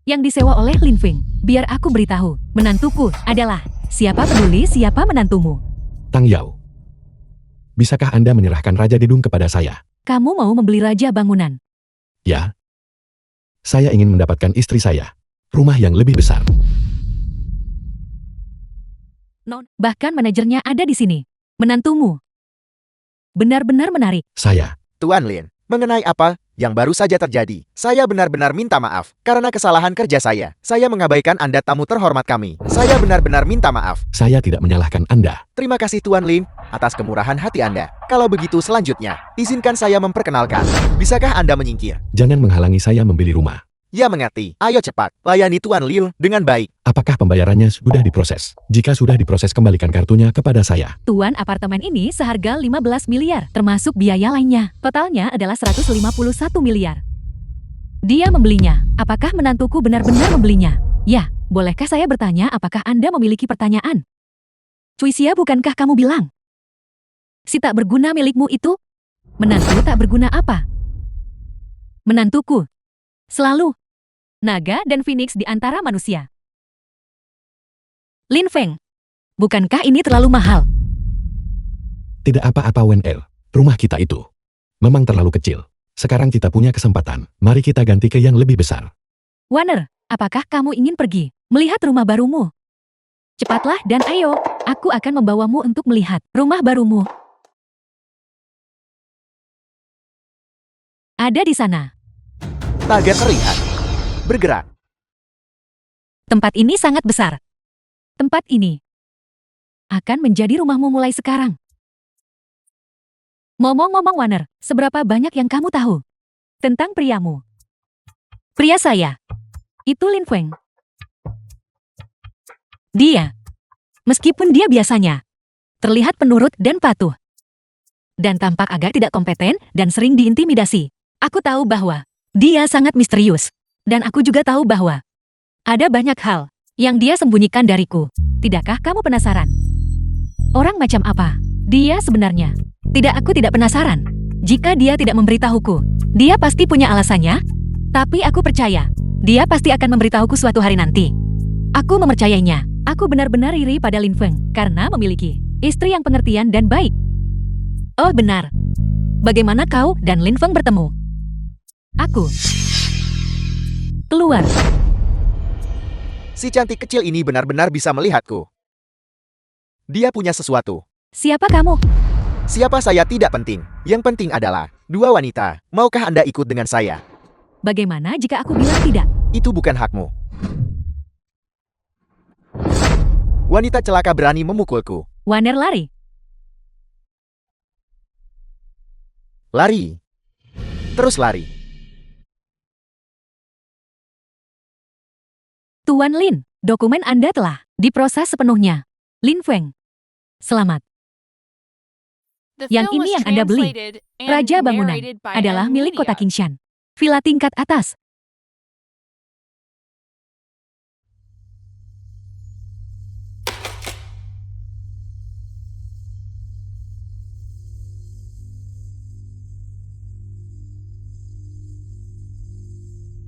yang disewa oleh Lin Feng. Biar aku beritahu, menantuku adalah siapa peduli siapa menantumu. Tang Yao. Bisakah Anda menyerahkan Raja Gedung kepada saya? Kamu mau membeli raja bangunan? Ya. Saya ingin mendapatkan istri saya. Rumah yang lebih besar. Non, bahkan manajernya ada di sini. Menantumu. Benar-benar menarik. Saya. Tuan Lin, mengenai apa yang baru saja terjadi, saya benar-benar minta maaf. Karena kesalahan kerja saya mengabaikan Anda tamu terhormat kami. Saya benar-benar minta maaf. Saya tidak menyalahkan Anda. Terima kasih Tuan Lin, atas kemurahan hati Anda. Kalau begitu selanjutnya, izinkan saya memperkenalkan. Bisakah Anda menyingkir? Jangan menghalangi saya membeli rumah. Ya mengerti. Ayo cepat, layani Tuan Lin dengan baik. Apakah pembayarannya sudah diproses? Jika sudah diproses, kembalikan kartunya kepada saya. Tuan, apartemen ini seharga 15 miliar, termasuk biaya lainnya. Totalnya adalah 151 miliar. Dia membelinya. Apakah menantuku benar-benar membelinya? Ya, bolehkah saya bertanya apakah Anda memiliki pertanyaan? Cuisia, bukankah kamu bilang? Si tak berguna milikmu itu? Menantu tak berguna apa? Menantuku. Selalu. Naga dan Phoenix di antara manusia. Lin Feng. Bukankah ini terlalu mahal? Tidak apa-apa, Wen Er. Rumah kita itu memang terlalu kecil. Sekarang kita punya kesempatan. Mari kita ganti ke yang lebih besar. Warner, apakah kamu ingin pergi melihat rumah barumu? Cepatlah dan ayo, aku akan membawamu untuk melihat rumah barumu. Ada di sana. Naga terlihat bergerak. Tempat ini sangat besar. Tempat ini akan menjadi rumahmu mulai sekarang. Ngomong-ngomong Warner, seberapa banyak yang kamu tahu tentang priamu? Pria saya, itu Lin Feng. Dia, meskipun dia biasanya terlihat penurut dan patuh, dan tampak agak tidak kompeten dan sering diintimidasi, aku tahu bahwa dia sangat misterius. Dan aku juga tahu bahwa ada banyak hal yang dia sembunyikan dariku. Tidakkah kamu penasaran? Orang macam apa dia sebenarnya? Tidak, aku tidak penasaran. Jika dia tidak memberitahuku, dia pasti punya alasannya. Tapi aku percaya, dia pasti akan memberitahuku suatu hari nanti. Aku mempercayainya. Aku benar-benar iri pada Lin Feng karena memiliki istri yang pengertian dan baik. Oh benar. Bagaimana kau dan Lin Feng bertemu? Aku keluar. Si cantik kecil ini benar-benar bisa melihatku. Dia punya sesuatu. Siapa kamu? Siapa saya tidak penting. Yang penting adalah dua wanita. Maukah Anda ikut dengan saya? Bagaimana jika aku bilang tidak? Itu bukan hakmu. Wanita celaka berani memukulku. Warner lari. Lari. Terus lari. Tuan Lin, dokumen Anda telah diproses sepenuhnya. Lin Feng. Selamat. The Yang film ini was yang Anda beli. translated and Raja Bangunan narrated by adalah milik Media. Kota Qingshan. Villa tingkat atas.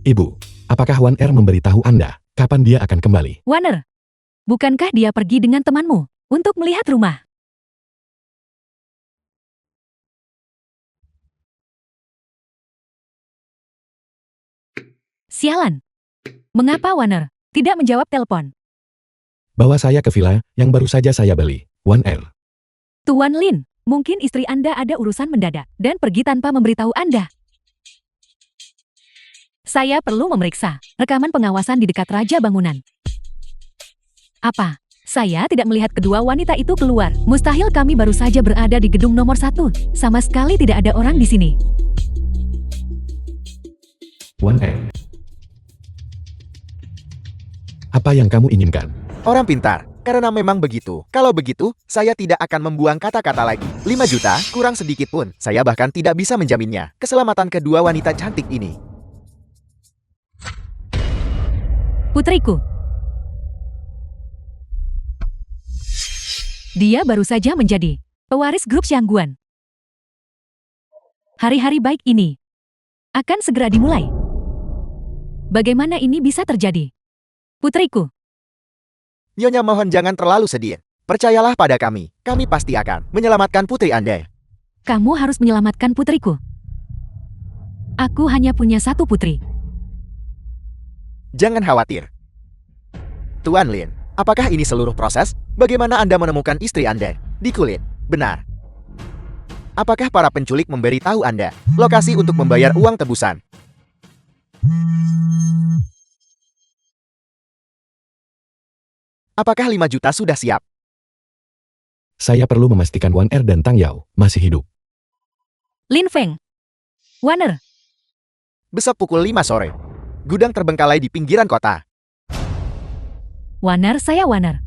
Ibu, apakah Wan Er memberitahu Anda kapan dia akan kembali? Warner, bukankah dia pergi dengan temanmu untuk melihat rumah? Sialan. Mengapa Warner tidak menjawab telepon? Bawa saya ke villa yang baru saja saya beli, Wan Er. Tuan Lin, mungkin istri Anda ada urusan mendadak dan pergi tanpa memberitahu Anda. Saya perlu memeriksa rekaman pengawasan di dekat Raja Bangunan. Apa? Saya tidak melihat kedua wanita itu keluar. Mustahil, kami baru saja berada di gedung nomor 1. Sama sekali tidak ada orang di sini. Wan Er. Apa yang kamu inginkan? Orang pintar. Karena memang begitu. Kalau begitu, saya tidak akan membuang kata-kata lagi. 5 juta, kurang sedikit pun. Saya bahkan tidak bisa menjaminnya. Keselamatan kedua wanita cantik ini. Putriku. Dia baru saja menjadi pewaris grup Xiangguan. Hari-hari baik ini akan segera dimulai. Bagaimana ini bisa terjadi? Putriku. Nyonya mohon jangan terlalu sedih. Percayalah pada kami. Kami pasti akan menyelamatkan putri Anda. Kamu harus menyelamatkan putriku. Aku hanya punya satu putri. Jangan khawatir. Tuan Lin, apakah ini seluruh proses? Bagaimana Anda menemukan istri Anda di kulit? Benar. Apakah para penculik memberi tahu Anda lokasi untuk membayar uang tebusan? Apakah 5 juta sudah siap? Saya perlu memastikan Wan Er dan Tang Yao masih hidup. Lin Feng. Warner. Besok pukul 5 sore. Gudang terbengkalai di pinggiran kota. Warner, saya Warner.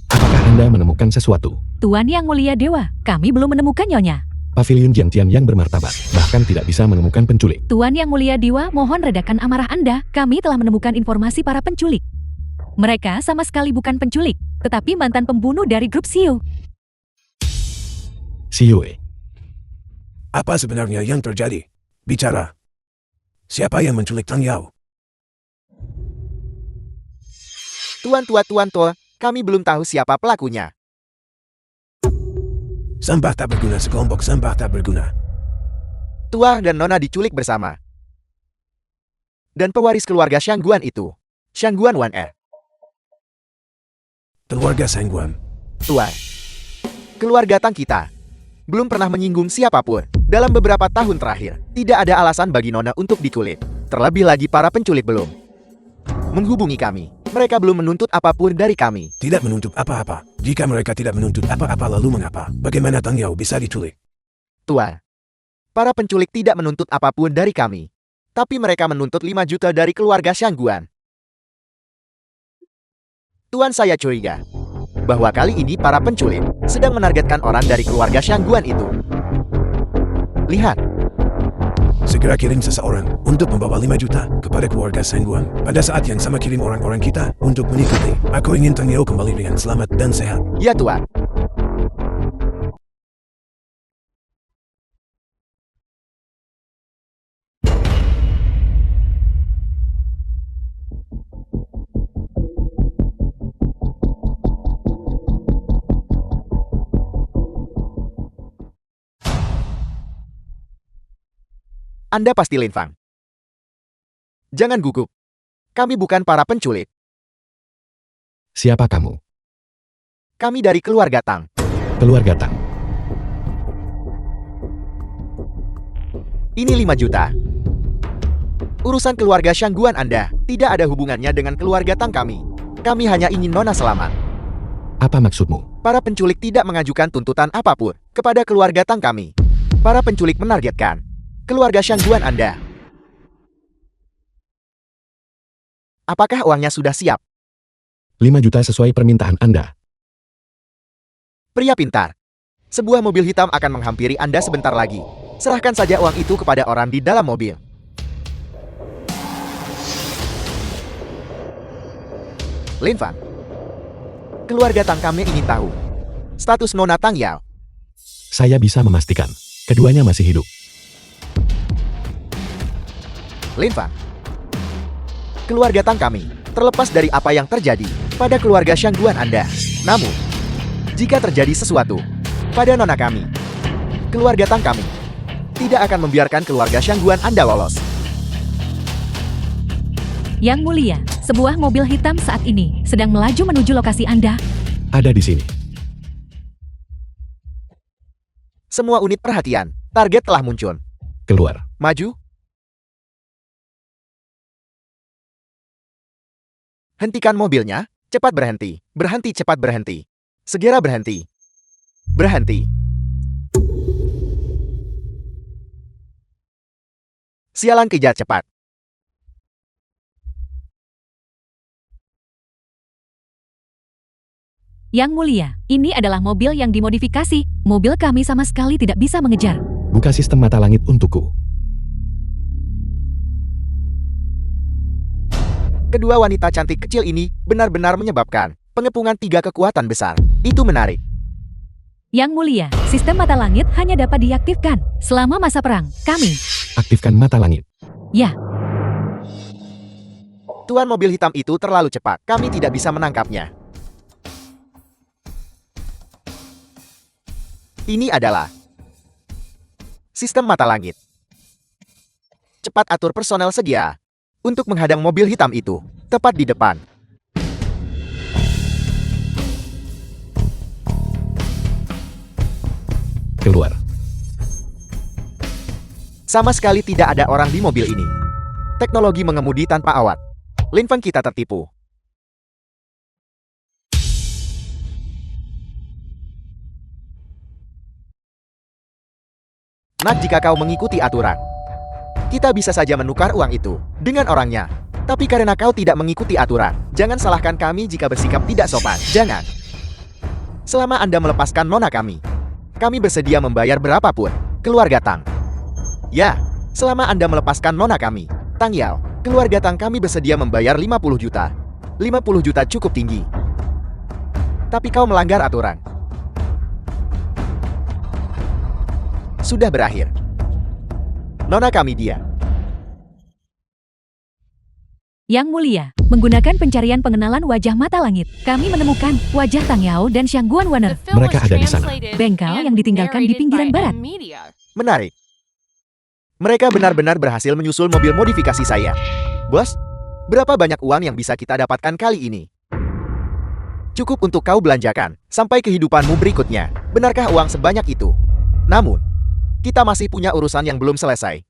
Apakah Anda menemukan sesuatu? Tuan Yang Mulia Dewa, kami belum menemukan Nyonya. Pavilion Jiangtian yang bermartabat, bahkan tidak bisa menemukan penculik. Tuan Yang Mulia Dewa, mohon redakan amarah Anda. Kami telah menemukan informasi para penculik. Mereka sama sekali bukan penculik, tetapi mantan pembunuh dari grup Xiu. Xiue, Apa sebenarnya yang terjadi? Bicara. Siapa yang menculik Tang Yao? Tuan tua, kami belum tahu siapa pelakunya. Sampah tak berguna, sekelompok sampah tak berguna. Tua dan Nona diculik bersama. Dan pewaris keluarga Shangguan itu, Shangguan Wan Er. Keluarga Sangguan. Tua. Keluarga Tang kita belum pernah menyinggung siapapun. Dalam beberapa tahun terakhir, tidak ada alasan bagi Nona untuk dikulit. Terlebih lagi para penculik belum menghubungi kami. Mereka belum menuntut apapun dari kami. Tidak menuntut apa-apa. Jika mereka tidak menuntut apa-apa lalu mengapa? Bagaimana Tang Yao bisa diculik? Tua. Para penculik tidak menuntut apapun dari kami. Tapi mereka menuntut 5 juta dari keluarga Shangguan. Tuan, saya curiga bahwa kali ini para penculik sedang menargetkan orang dari keluarga Shangguan itu. Lihat, Segera kirim seseorang untuk membawa 5 juta kepada keluarga Sangguan. Pada saat yang sama kirim orang-orang kita untuk mengikuti. Aku ingin Tang Yao kembali dengan selamat dan sehat. ya Tuan. Anda pasti Lin Fang. Jangan gugup. Kami bukan para penculik. siapa kamu? Kami dari keluarga Tang. Keluarga Tang. Ini 5 juta. Urusan keluarga Shangguan Anda tidak ada hubungannya dengan keluarga Tang kami. Kami hanya ingin Nona selamat. Apa maksudmu? Para penculik tidak mengajukan tuntutan apapun kepada keluarga Tang kami. Para penculik menargetkan keluarga Shangguan Anda. Apakah uangnya sudah siap? 5 juta sesuai permintaan Anda. Pria pintar. Sebuah mobil hitam akan menghampiri Anda sebentar lagi. Serahkan saja uang itu kepada orang di dalam mobil. Lin Fan. Keluarga Tang kami ingin tahu status Nona Tang Yao. Saya bisa memastikan, keduanya masih hidup. Lin Fan. Keluarga Tang kami terlepas dari apa yang terjadi pada keluarga Shangguan Anda. Namun, jika terjadi sesuatu pada Nona kami, keluarga Tang kami tidak akan membiarkan keluarga Shangguan Anda lolos. Yang Mulia, sebuah mobil hitam saat ini sedang melaju menuju lokasi Anda. Ada di sini. Semua unit perhatian, target telah muncul. Keluar. Maju. Hentikan mobilnya, cepat berhenti. Berhenti, cepat berhenti. Segera berhenti. Berhenti. Sialan, kejar cepat. Yang Mulia, ini adalah mobil yang dimodifikasi. Mobil kami sama sekali tidak bisa mengejar. Buka sistem mata langit untukku. Kedua wanita cantik kecil ini benar-benar menyebabkan pengepungan 3 kekuatan besar. Itu menarik. Yang Mulia, sistem mata langit hanya dapat diaktifkan selama masa perang. Kami. Aktifkan mata langit. Ya, Tuan, mobil hitam itu terlalu cepat. Kami tidak bisa menangkapnya. Ini adalah sistem mata langit. Cepat atur personel sedia. untuk menghadang mobil hitam itu, tepat di depan. Keluar. Sama sekali tidak ada orang di mobil ini. Teknologi mengemudi tanpa awak. Lin Feng kita tertipu. Nah, jika kau mengikuti aturan, kita bisa saja menukar uang itu dengan orangnya. Tapi karena kau tidak mengikuti aturan, jangan salahkan kami jika bersikap tidak sopan. Jangan. Selama Anda melepaskan nona kami bersedia membayar berapapun. Keluarga Tang. Ya, selama Anda melepaskan nona kami, Tang Yao, keluarga Tang kami bersedia membayar 50 juta. 50 juta cukup tinggi. Tapi kau melanggar aturan. Sudah berakhir. Nona kami dia. Yang mulia, menggunakan pencarian pengenalan wajah mata langit, kami menemukan wajah Tang Yao dan Xiangguan The Warner. film Mereka was ada di sana. translated Bengkel and yang ditinggalkan di narrated pinggiran by barat. M-Media. Menarik. Mereka benar-benar berhasil menyusul mobil modifikasi saya. Bos, berapa banyak uang yang bisa kita dapatkan kali ini? Cukup untuk kau belanjakan sampai kehidupanmu berikutnya. Benarkah uang sebanyak itu? Namun, kita masih punya urusan yang belum selesai.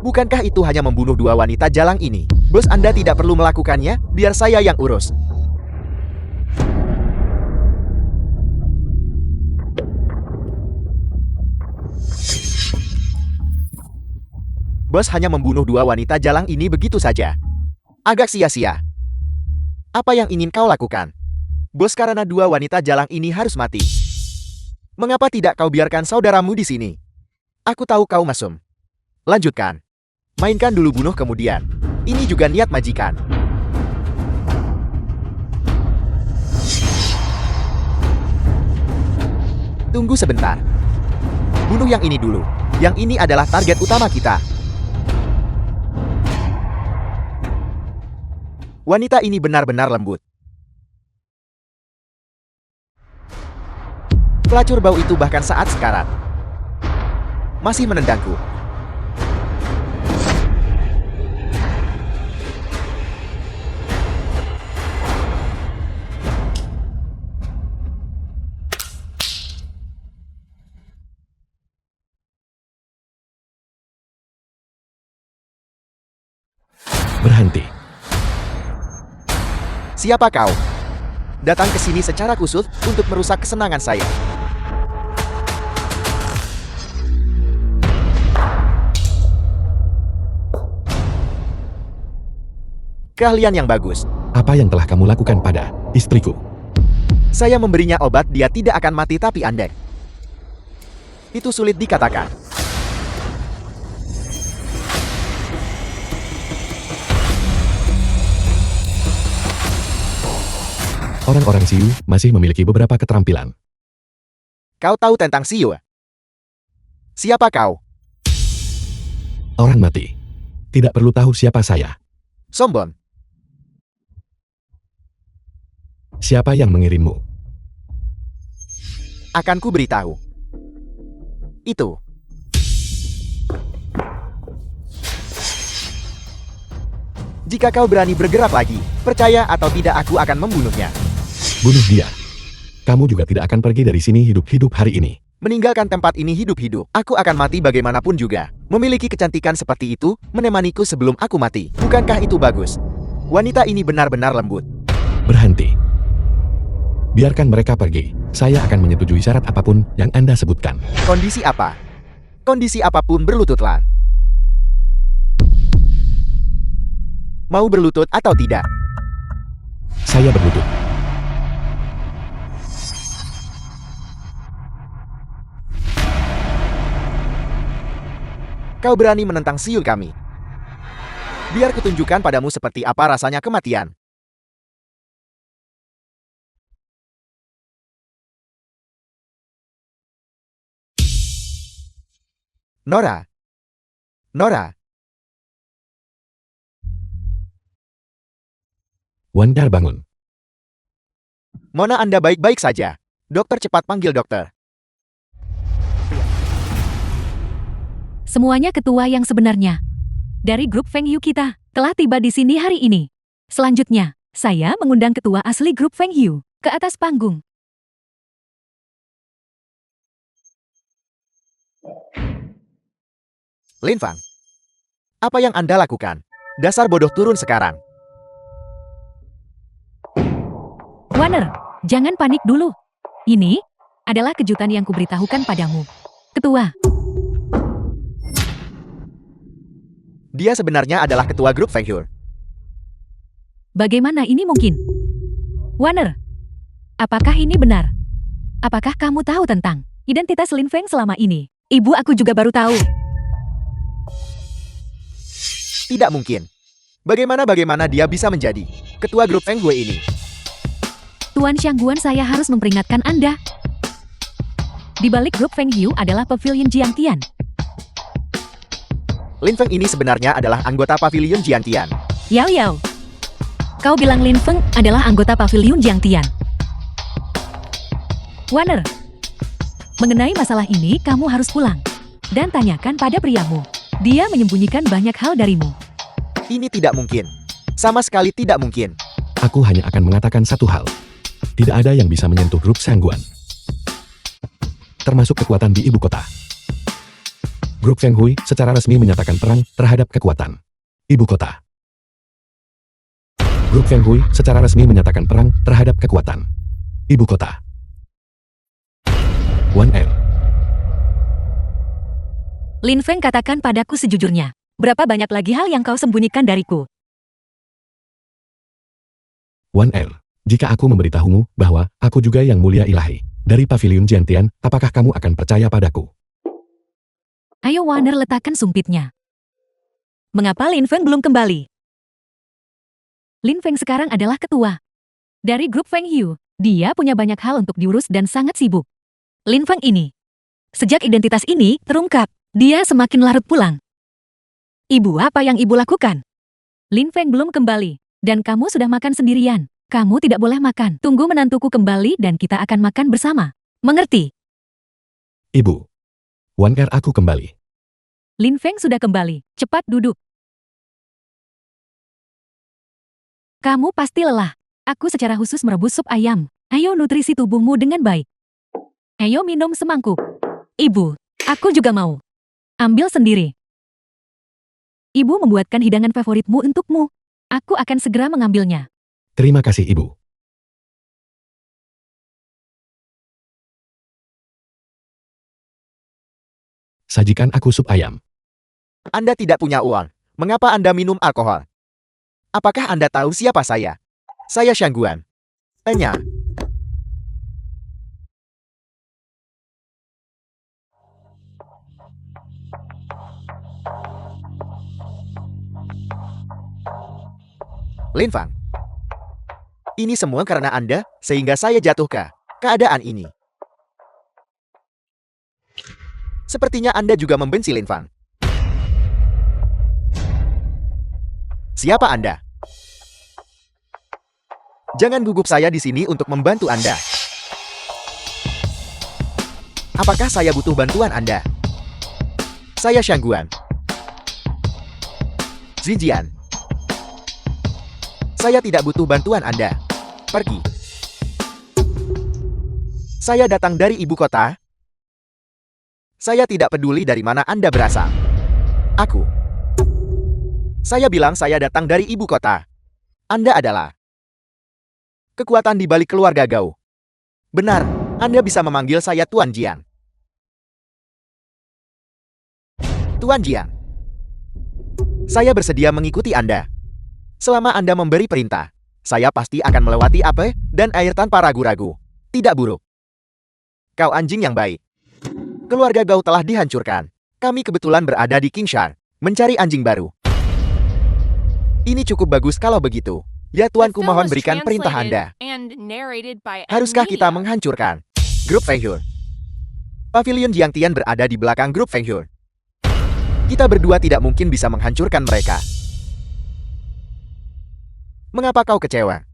Bukankah itu hanya membunuh dua wanita jalang ini? Bos, Anda tidak perlu melakukannya, biar saya yang urus. Bos hanya membunuh dua wanita jalang ini begitu saja. Agak sia-sia. Apa yang ingin kau lakukan? Bos, karena dua wanita jalang ini harus mati. Mengapa tidak kau biarkan saudaramu di sini? Aku tahu kau mesum. Lanjutkan. Mainkan dulu bunuh kemudian. Ini juga niat majikan. Tunggu sebentar. Bunuh yang ini dulu. Yang ini adalah target utama kita. Wanita ini benar-benar lembut. Pelacur bau itu bahkan saat sekarat masih menendangku. Berhenti. Siapa kau? Datang ke sini secara khusus untuk merusak kesenangan saya. Keahlian yang bagus. Apa yang telah kamu lakukan pada istriku? Saya memberinya obat, dia tidak akan mati tapi andek. Itu sulit dikatakan. Orang-orang Siu masih memiliki beberapa keterampilan. Kau tahu tentang Siu? Siapa kau? Orang mati. Tidak perlu tahu siapa saya. Sombong. Siapa yang mengirimmu? Akan ku beritahu. Itu. Jika kau berani bergerak lagi, percaya atau tidak aku akan membunuhnya. Bunuh dia. Kamu juga tidak akan pergi dari sini hidup-hidup hari ini. Meninggalkan tempat ini hidup-hidup. Aku akan mati bagaimanapun juga. Memiliki kecantikan seperti itu, menemaniku sebelum aku mati. Bukankah itu bagus? Wanita ini benar-benar lembut. Berhenti. Biarkan mereka pergi. Saya akan menyetujui syarat apapun yang Anda sebutkan. Kondisi apa? Kondisi apapun berlututlah. Mau berlutut atau tidak? Saya berlutut. Kau berani menentang siul kami. Biar kutunjukkan padamu seperti apa rasanya kematian. Nora. Nora. Wandar bangun. Mona, Anda baik-baik saja. Dokter, cepat panggil dokter. Semuanya ketua yang sebenarnya. dari grup Feng Yu kita telah tiba di sini hari ini. Selanjutnya, saya mengundang ketua asli grup Feng Yu ke atas panggung. Lin Fang, apa yang Anda lakukan? Dasar bodoh, turun sekarang. Warner, jangan panik dulu. Ini adalah kejutan yang kuberitahukan padamu. Ketua, Dia sebenarnya adalah ketua grup Feng Yu. bagaimana ini mungkin? Warner, apakah ini benar? Apakah kamu tahu tentang identitas Lin Feng selama ini? Ibu aku juga baru tahu. Tidak mungkin. Bagaimana dia bisa menjadi ketua grup Feng Hui ini? Tuan Xiangguan, saya harus memperingatkan Anda. Di balik grup Feng Yu adalah Pavilion Jiangtian. Lin Feng ini sebenarnya adalah anggota Pavilion Jiangtian. Yao Yao, kau bilang Lin Feng adalah anggota Pavilion Jiangtian. Warner, mengenai masalah ini kamu harus pulang dan tanyakan pada priamu. Dia menyembunyikan banyak hal darimu. Ini tidak mungkin. Sama sekali tidak mungkin. Aku hanya akan mengatakan satu hal. Tidak ada yang bisa menyentuh grup Xiangguan. Termasuk kekuatan di ibu kota. Grup Feng Hui secara resmi menyatakan perang terhadap kekuatan ibu kota. Grup Feng Hui secara resmi menyatakan perang terhadap kekuatan ibu kota. One Air. Lin Feng, katakan padaku sejujurnya. Berapa banyak lagi hal yang kau sembunyikan dariku? One Air. Jika aku memberitahumu bahwa aku juga yang mulia ilahi dari Pavilion Jiangtian, apakah kamu akan percaya padaku? Ayo Warner, letakkan sumpitnya. Mengapa Lin Feng belum kembali? Lin Feng sekarang adalah ketua dari grup Feng Yu. Dia punya banyak hal untuk diurus dan sangat sibuk. Lin Feng ini, sejak identitas ini terungkap, dia semakin larut pulang. Ibu, apa yang ibu lakukan? Lin Feng belum kembali, dan kamu sudah makan sendirian. Kamu tidak boleh makan. Tunggu menantuku kembali dan kita akan makan bersama. Mengerti? Ibu. One Air, aku kembali. Lin Feng sudah kembali. Cepat duduk. Kamu pasti lelah. Aku secara khusus merebus sup ayam. Ayo nutrisi tubuhmu dengan baik. Ayo minum semangkuk. Ibu, aku juga mau. Ambil sendiri. Ibu membuatkan hidangan favoritmu untukmu. Aku akan segera mengambilnya. Terima kasih, Ibu. Sajikan aku sup ayam. Anda tidak punya uang. Mengapa Anda minum alkohol? Apakah Anda tahu siapa saya? Saya Xiangguan. Tanya. Lin Fang. Ini semua karena Anda, sehingga saya jatuh ke keadaan ini. Sepertinya Anda juga membenci Lin Fang. Siapa Anda? Jangan gugup, saya di sini untuk membantu Anda. Apakah saya butuh bantuan Anda? Saya Xiangguan. Zijian. Saya tidak butuh bantuan Anda. Pergi. Saya datang dari ibu kota. Saya tidak peduli dari mana Anda berasal. Saya bilang saya datang dari ibu kota. Anda adalah kekuatan di balik keluarga Gao. Benar, Anda bisa memanggil saya Tuan Jiang. Tuan Jiang. Saya bersedia mengikuti Anda. Selama Anda memberi perintah, saya pasti akan melewati api dan air tanpa ragu-ragu. Tidak buruk. Kau anjing yang baik. Keluarga Gao telah dihancurkan. Kami kebetulan berada di Kingshan, mencari anjing baru. Ini cukup bagus kalau begitu. Ya tuanku, mohon berikan perintah Anda. Haruskah kita menghancurkan grup Feng Yu? Pavilion Jiangtian berada di belakang grup Feng Yu. Kita berdua tidak mungkin bisa menghancurkan mereka. Mengapa kau kecewa?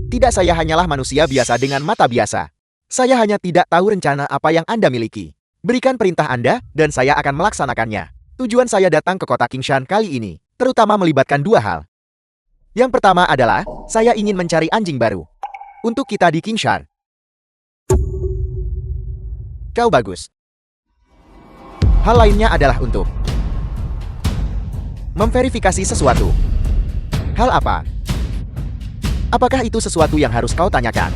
Tidak, saya hanyalah manusia biasa dengan mata biasa. Saya hanya tidak tahu rencana apa yang Anda miliki. Berikan perintah Anda, dan saya akan melaksanakannya. Tujuan saya datang ke kota Kingshan kali ini, terutama melibatkan dua hal. Yang pertama adalah, saya ingin mencari anjing baru. Untuk kita di Kingshan. Kau bagus. Hal lainnya adalah untuk memverifikasi sesuatu. Hal apa? Apakah itu sesuatu yang harus kau tanyakan?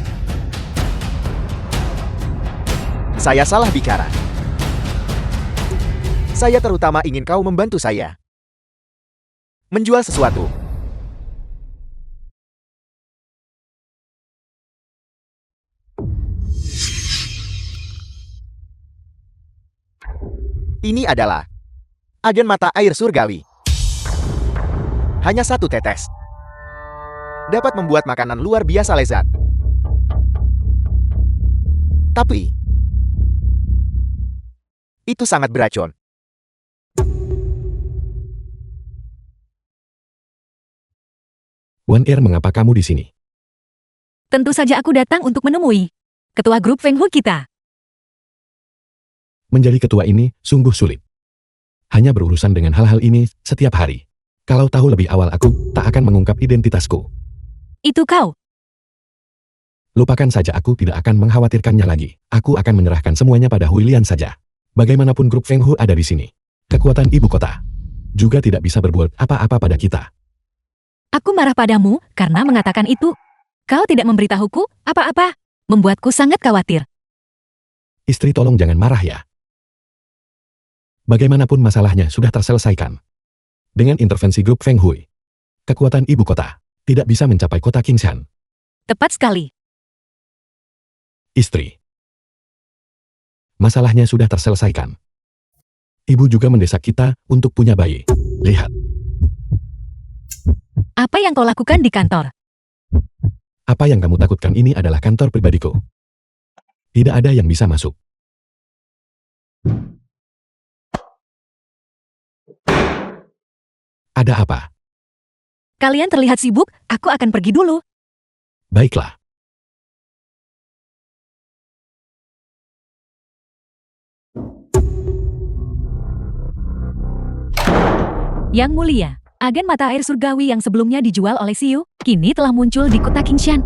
Saya salah bicara. Saya terutama ingin kau membantu saya. Menjual sesuatu. Ini adalah agen mata air surgawi. Hanya satu tetes. Dapat membuat makanan luar biasa lezat. Tapi itu sangat beracun. Wan Er, mengapa kamu di sini? Tentu saja aku datang untuk menemui ketua grup Feng Hu kita. Menjadi ketua ini sungguh sulit. Hanya berurusan dengan hal-hal ini setiap hari. Kalau tahu lebih awal aku tak akan mengungkap identitasku. Itu kau. Lupakan saja, aku tidak akan mengkhawatirkannya lagi. Aku akan menyerahkan semuanya pada Hui Lian saja. Bagaimanapun grup Feng Hu ada di sini. Kekuatan ibu kota juga tidak bisa berbuat apa-apa pada kita. Aku marah padamu karena mengatakan itu. Kau tidak memberitahuku apa-apa. Membuatku sangat khawatir. Istri, tolong jangan marah ya. Bagaimanapun masalahnya sudah terselesaikan. Dengan intervensi grup Feng Hui, kekuatan ibu kota tidak bisa mencapai kota Kingshan. Tepat sekali. Istri, masalahnya sudah terselesaikan. Ibu juga mendesak kita untuk punya bayi. Lihat, Apa yang kau lakukan di kantor? apa yang kamu takutkan, ini adalah kantor pribadiku. Tidak ada yang bisa masuk. Ada apa? Kalian terlihat sibuk, aku akan pergi dulu. Baiklah. Yang mulia, agen mata air surgawi yang sebelumnya dijual oleh Xiu, kini telah muncul di kota Kingshan.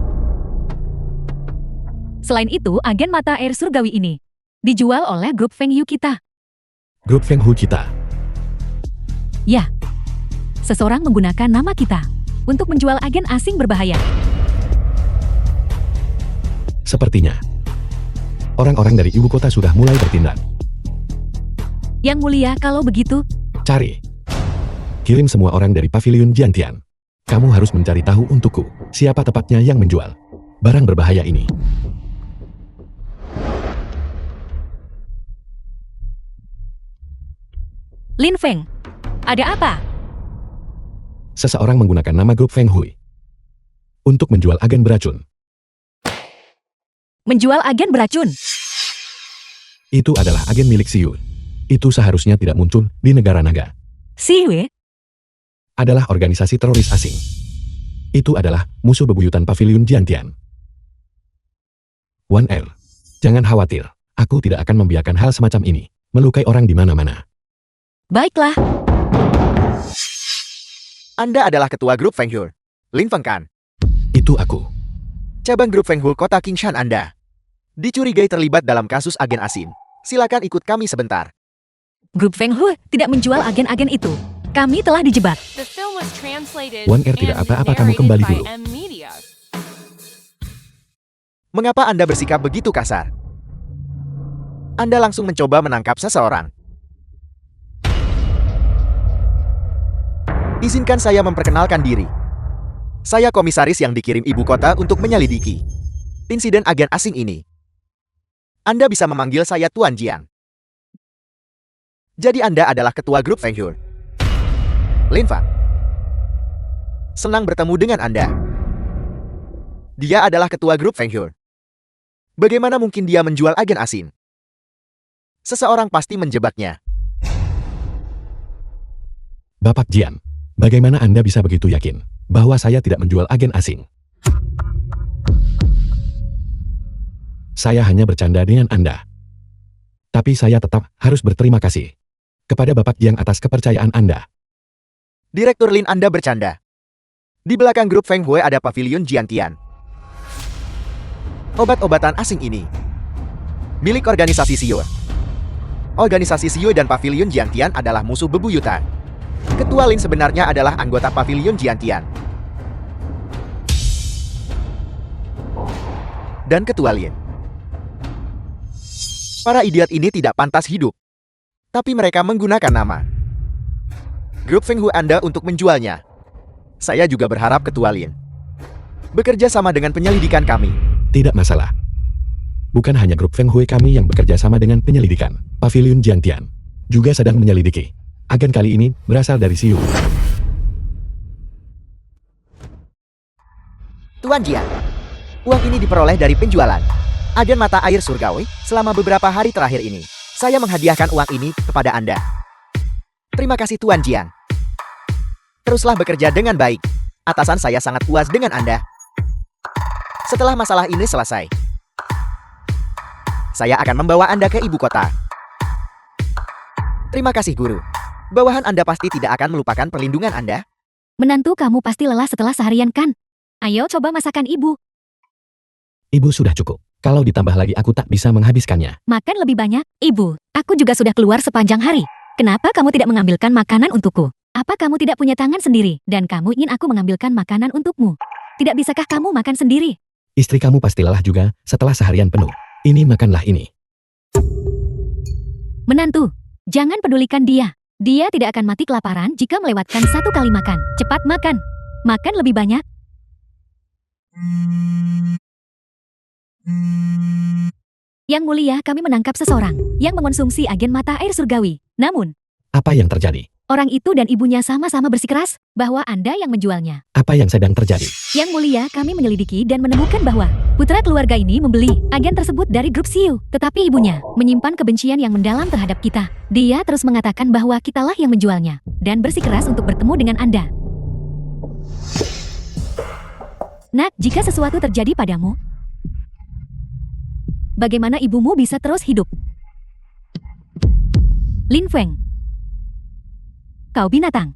Selain itu, agen mata air surgawi ini dijual oleh grup Feng Yu kita. Grup Feng Hu kita. Ya, seseorang menggunakan nama kita untuk menjual agen asing berbahaya. Sepertinya orang-orang dari ibu kota sudah mulai bertindak. Yang mulia, kalau begitu, Cari. Kirim semua orang dari pavilion Jiantian. Kamu harus mencari tahu untukku siapa tepatnya yang menjual barang berbahaya ini. Lin Feng, ada apa? Seseorang menggunakan nama grup Feng Hui untuk menjual agen beracun. Menjual agen beracun. Itu adalah agen milik Xiu. Itu seharusnya tidak muncul di negara naga. Xiu, Adalah organisasi teroris asing. Itu adalah musuh bebuyutan pavilion Jiantian. Wan Er, jangan khawatir. Aku tidak akan membiarkan hal semacam ini melukai orang di mana-mana. baiklah. Anda adalah ketua grup Feng Hu. Lin Feng kan? Itu aku. Cabang grup Feng Hu kota Kingshan Anda. Dicurigai terlibat dalam kasus agen asing. Silakan ikut kami sebentar. Grup Feng Hu tidak menjual agen-agen itu. Kami telah dijebak. The film was translated Wan Er, tidak and apa-apa, kamu narrated kembali by dulu. M Media. Mengapa Anda bersikap begitu kasar? Anda langsung mencoba menangkap seseorang. Izinkan saya memperkenalkan diri. Saya komisaris yang dikirim ibu kota untuk menyelidiki insiden agen asing ini. Anda bisa memanggil saya Tuan Jiang. Jadi Anda adalah ketua grup Feng Hu. Lin Feng. Senang bertemu dengan Anda. Dia adalah ketua grup Feng Hu. Bagaimana mungkin dia menjual agen asing? Seseorang pasti menjebaknya. Bapak Jian, bagaimana Anda bisa begitu yakin bahwa saya tidak menjual agen asing? Saya hanya bercanda dengan Anda. Tapi saya tetap harus berterima kasih. kepada Bapak Jiang atas kepercayaan Anda. Direktur Lin Anda bercanda. Di belakang grup Feng Hui ada pavilion Jiangtian. Obat-obatan asing ini milik organisasi Xiu. Organisasi Xiu dan pavilion Jiangtian adalah musuh bebuyutan. Ketua Lin sebenarnya adalah anggota pavilion Jiangtian. Dan Ketua Lin. Para idiot ini tidak pantas hidup. Tapi mereka menggunakan nama grup Feng Hui Anda untuk menjualnya. Saya juga berharap Ketua Lin bekerja sama dengan penyelidikan kami. Tidak masalah. Bukan hanya grup Feng Hui kami yang bekerja sama dengan penyelidikan. Pavilion Jiangtian juga sedang menyelidiki. Agen kali ini berasal dari Xiu. Tuan Jiang, uang ini diperoleh dari penjualan agen mata air surgawi selama beberapa hari terakhir ini. Saya menghadiahkan uang ini kepada Anda. Terima kasih Tuan Jiang. Teruslah bekerja dengan baik. Atasan saya sangat puas dengan Anda. Setelah masalah ini selesai, saya akan membawa Anda ke ibu kota. Terima kasih guru. Bawahan Anda pasti tidak akan melupakan perlindungan Anda. Menantu kamu pasti lelah setelah seharian kan? Ayo coba masakan ibu. Ibu sudah cukup. Kalau ditambah lagi aku tak bisa menghabiskannya. Makan lebih banyak. Ibu, aku juga sudah keluar sepanjang hari. Kenapa kamu tidak mengambilkan makanan untukku? Apa kamu tidak punya tangan sendiri? Dan kamu ingin aku mengambilkan makanan untukmu? Tidak bisakah kamu makan sendiri? Istri kamu pasti lelah juga setelah seharian penuh. Ini makanlah ini. Menantu, jangan pedulikan dia. Dia tidak akan mati kelaparan jika melewatkan satu kali makan. Cepat makan. Makan lebih banyak. Yang mulia, kami menangkap seseorang yang mengonsumsi agen mata air surgawi. Namun, Apa yang terjadi? orang itu dan ibunya sama-sama bersikeras bahwa Anda yang menjualnya. Apa yang sedang terjadi? Yang mulia, kami menyelidiki dan menemukan bahwa putra keluarga ini membeli agen tersebut dari grup Xiu. Tetapi ibunya menyimpan kebencian yang mendalam terhadap kita. Dia terus mengatakan bahwa kitalah yang menjualnya dan bersikeras untuk bertemu dengan Anda. Nak, jika sesuatu terjadi padamu, bagaimana ibumu bisa terus hidup? Lin Feng, kau binatang.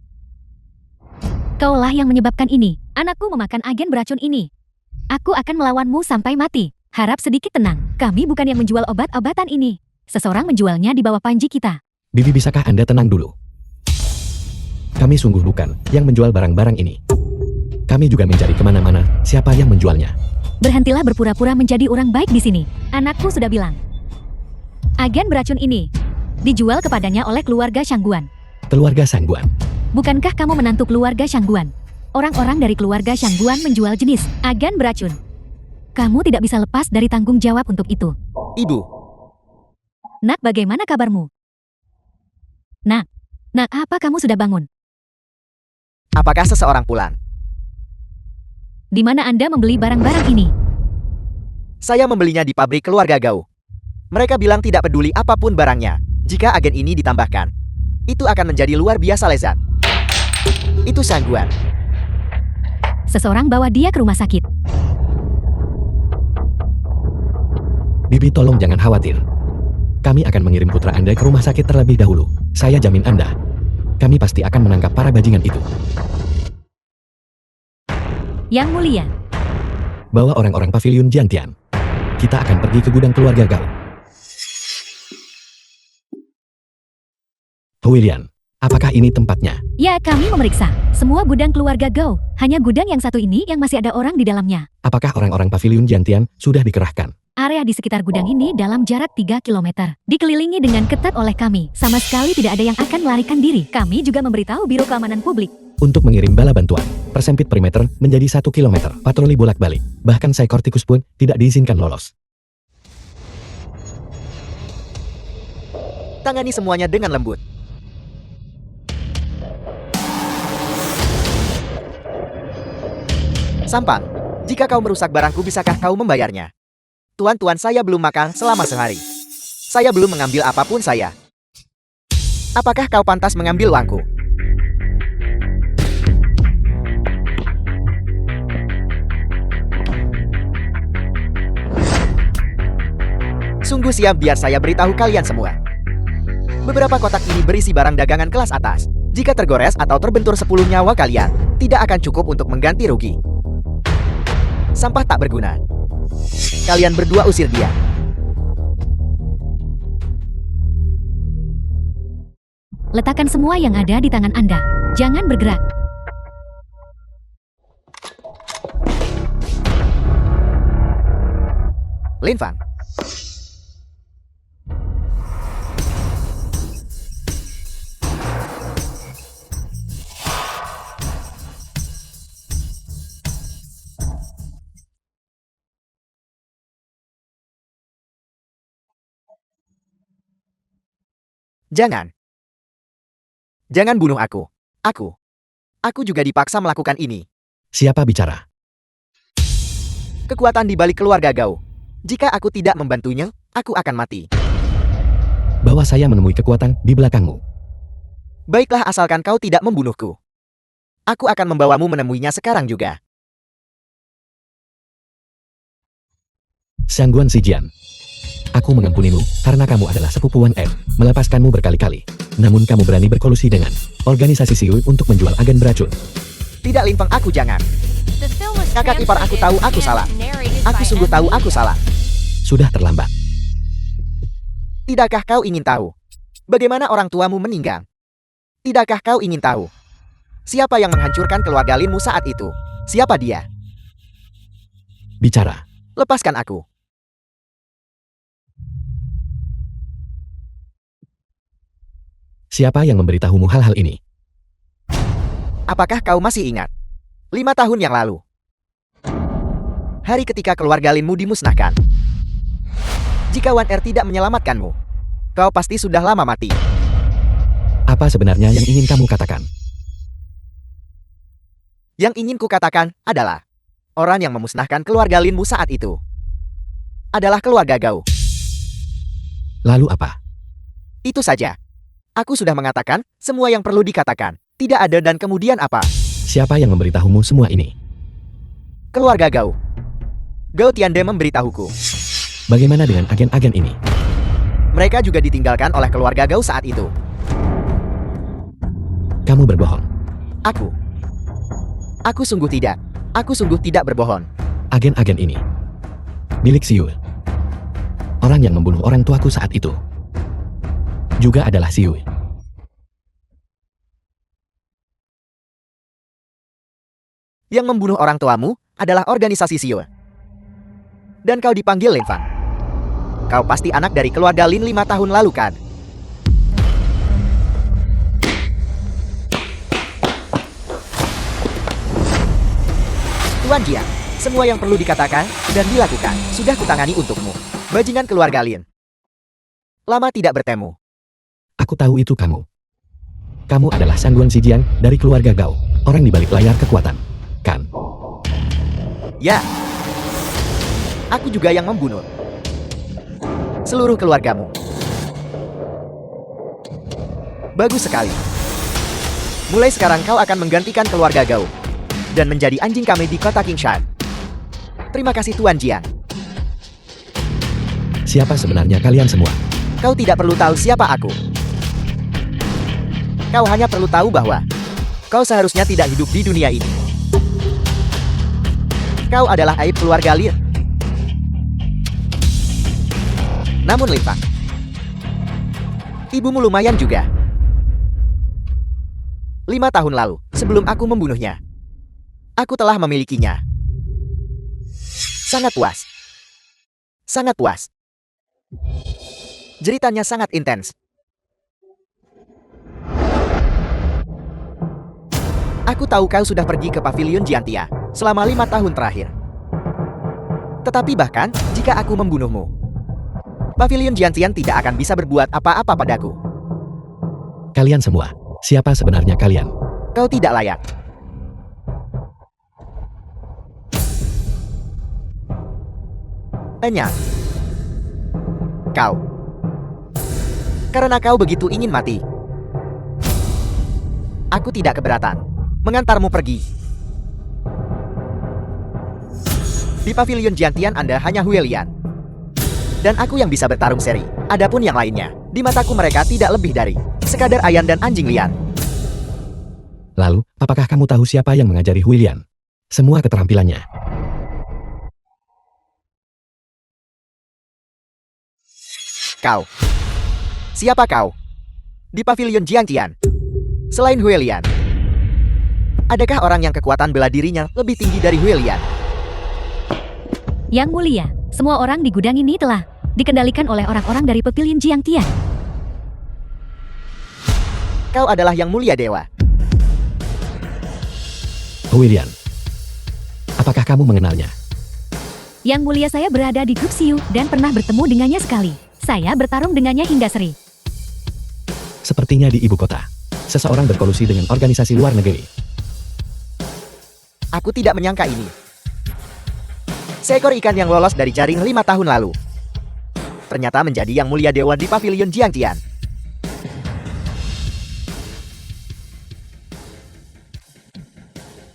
Kaulah yang menyebabkan ini. Anakku memakan agen beracun ini. Aku akan melawanmu sampai mati. Harap sedikit tenang. Kami bukan yang menjual obat-obatan ini. Seseorang menjualnya di bawah panji kita. Bibi, bisakah Anda tenang dulu? Kami sungguh bukan yang menjual barang-barang ini. Kami juga mencari kemana-mana siapa yang menjualnya. Berhentilah berpura-pura menjadi orang baik di sini. Anakku sudah bilang. Agen beracun ini dijual kepadanya oleh keluarga Shangguan. Keluarga Shangguan. Bukankah kamu menantu keluarga Shangguan? Orang-orang dari keluarga Shangguan menjual jenis agen beracun. Kamu tidak bisa lepas dari tanggung jawab untuk itu. Ibu, Nak, bagaimana kabarmu? Nak, apa kamu sudah bangun? apakah seseorang pulang? Di mana Anda membeli barang-barang ini? Saya membelinya di pabrik keluarga Gao. Mereka bilang tidak peduli apapun barangnya. Jika agen ini ditambahkan, itu akan menjadi luar biasa lezat. Itu Shangguan. Seseorang bawa dia ke rumah sakit. Bibi, tolong jangan khawatir. Kami akan mengirim putra Anda ke rumah sakit terlebih dahulu. Saya jamin Anda, kami pasti akan menangkap para bajingan itu. Yang mulia, Bawa orang-orang pavilion Jiangtian. Kita akan pergi ke gudang keluarga Gao. Huilian, apakah ini tempatnya? ya kami memeriksa semua gudang keluarga Gao. Hanya gudang yang satu ini yang masih ada orang di dalamnya. Apakah orang-orang pavilion Jiangtian sudah dikerahkan? Area di sekitar gudang ini dalam jarak 3 km. Dikelilingi dengan ketat oleh kami. Sama sekali tidak ada yang akan melarikan diri. Kami juga memberitahu Biro Keamanan Publik. Untuk mengirim bala bantuan, persempit perimeter menjadi 1 km. Patroli bolak-balik. Bahkan seekor tikus pun tidak diizinkan lolos. Tangani semuanya dengan lembut. Sampang, jika kau merusak barangku, bisakah kau membayarnya? Tuan-tuan, saya belum makan selama sehari. Saya belum mengambil apapun saya. Apakah kau pantas mengambil uangku? Sungguh siap, biar saya beritahu kalian semua. Beberapa kotak ini berisi barang dagangan kelas atas. Jika tergores atau terbentur 10 nyawa kalian, tidak akan cukup untuk mengganti rugi. Sampah tak berguna. Kalian berdua usir dia. Letakkan semua yang ada di tangan Anda. Jangan bergerak. Lin Fan. Jangan. Jangan bunuh aku. Aku juga dipaksa melakukan ini. Siapa bicara? Kekuatan di balik keluarga Gao. Jika aku tidak membantunya, aku akan mati. Bahwa saya menemui kekuatan di belakangmu. Baiklah asalkan kau tidak membunuhku. Aku akan membawamu menemuinya sekarang juga. Shangguan Zijian. Aku mengampunimu karena kamu adalah sepupu Wan Er, melepaskanmu berkali-kali. Namun kamu berani berkolusi dengan organisasi Siwi untuk menjual agen beracun. Tidak Lin Feng, aku jangan. The film was Kakak ipar aku tahu aku translated salah. and narrated Aku by sungguh tahu Emily. aku salah. Sudah terlambat. Tidakkah kau ingin tahu bagaimana orang tuamu meninggal? Tidakkah kau ingin tahu siapa yang menghancurkan keluarga Linmu saat itu? Siapa dia? Bicara. Lepaskan aku. Siapa yang memberitahumu hal-hal ini? Apakah kau masih ingat? 5 tahun yang lalu. Hari ketika keluarga Linmu dimusnahkan. Jika Wan Er tidak menyelamatkanmu, kau pasti sudah lama mati. Apa sebenarnya yang ingin kamu katakan? Yang ingin ku katakan adalah orang yang memusnahkan keluarga Linmu saat itu adalah keluarga Gao. Lalu apa? Itu saja. Aku sudah mengatakan semua yang perlu dikatakan. Tidak ada dan kemudian apa? Siapa yang memberitahumu semua ini? Keluarga Gao. Gao Tiande memberitahuku. Bagaimana dengan agen-agen ini? Mereka juga ditinggalkan oleh keluarga Gao saat itu. Kamu berbohong. Aku sungguh tidak. Aku sungguh tidak berbohong. Agen-agen ini milik Siu. Orang yang membunuh orang tuaku saat itu juga adalah Siu. Yang membunuh orang tuamu adalah organisasi Siu. Dan kau dipanggil Lin Fan. Kau pasti anak dari keluarga Lin 5 tahun lalu kan? Tuan Jiang, semua yang perlu dikatakan dan dilakukan sudah kutangani untukmu. Bajingan keluarga Lin. Lama tidak bertemu. Aku tahu itu kamu. Kamu adalah Shangguan Zijian dari keluarga Gao, orang di balik layar kekuatan, kan? Ya. Aku juga yang membunuh seluruh keluargamu. Bagus sekali. Mulai sekarang kau akan menggantikan keluarga Gao dan menjadi anjing kami di kota Kingshan. Terima kasih Tuan Jiang. Siapa sebenarnya kalian semua? Kau tidak perlu tahu siapa aku. Kau hanya perlu tahu bahwa kau seharusnya tidak hidup di dunia ini. Kau adalah aib keluarga Lin. Namun Lin Fang, ibumu lumayan juga. 5 tahun lalu, sebelum aku membunuhnya, aku telah memilikinya. Sangat puas. Sangat puas. Jeritannya sangat intens. Aku tahu kau sudah pergi ke pavilion Jiantia selama 5 tahun terakhir. Tetapi bahkan jika aku membunuhmu, pavilion Jiantian tidak akan bisa berbuat apa-apa padaku. Kalian semua, siapa sebenarnya kalian? Kau tidak layak. Enyang. Kau. Karena kau begitu ingin mati. Aku tidak keberatan mengantarmu pergi. Di pavilion Jiantian Anda hanya Huelian. Dan aku yang bisa bertarung seri. Adapun yang lainnya, Di mataku mereka tidak lebih dari sekadar ayam dan anjing liar. Lalu, apakah kamu tahu siapa yang mengajari Huilian? Semua keterampilannya. Kau. Siapa kau? Di pavilion Jiangtian. Selain Huilian, adakah orang yang kekuatan bela dirinya lebih tinggi dari Huilian? Yang mulia, semua orang di gudang ini telah dikendalikan oleh orang-orang dari pavilion Jiangtian. Kau adalah yang mulia dewa. Huilian. Apakah kamu mengenalnya? Yang mulia, saya berada di grup Xiu dan pernah bertemu dengannya sekali. Saya bertarung dengannya hingga seri. Sepertinya di ibu kota. Seseorang berkolusi dengan organisasi luar negeri. Aku tidak menyangka ini. Seekor ikan yang lolos dari jaring 5 tahun lalu ternyata menjadi yang mulia dewa di pavilion Jiangtian.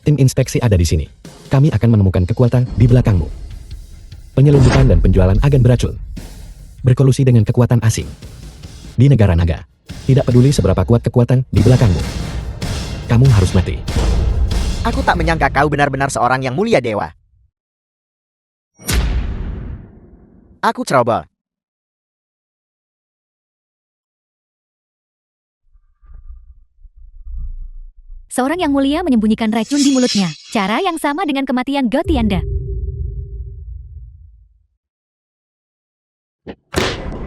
Tim inspeksi ada di sini. Kami akan menemukan kekuatan di belakangmu. Penyelundupan dan penjualan agen beracun. Berkolusi dengan kekuatan asing. Di negara naga. Tidak peduli seberapa kuat kekuatan di belakangmu. Kamu harus mati. Aku tak menyangka kau benar-benar seorang yang mulia dewa. Aku ceroboh. Seorang yang mulia menyembunyikan racun di mulutnya. Cara yang sama dengan kematian Gotianda.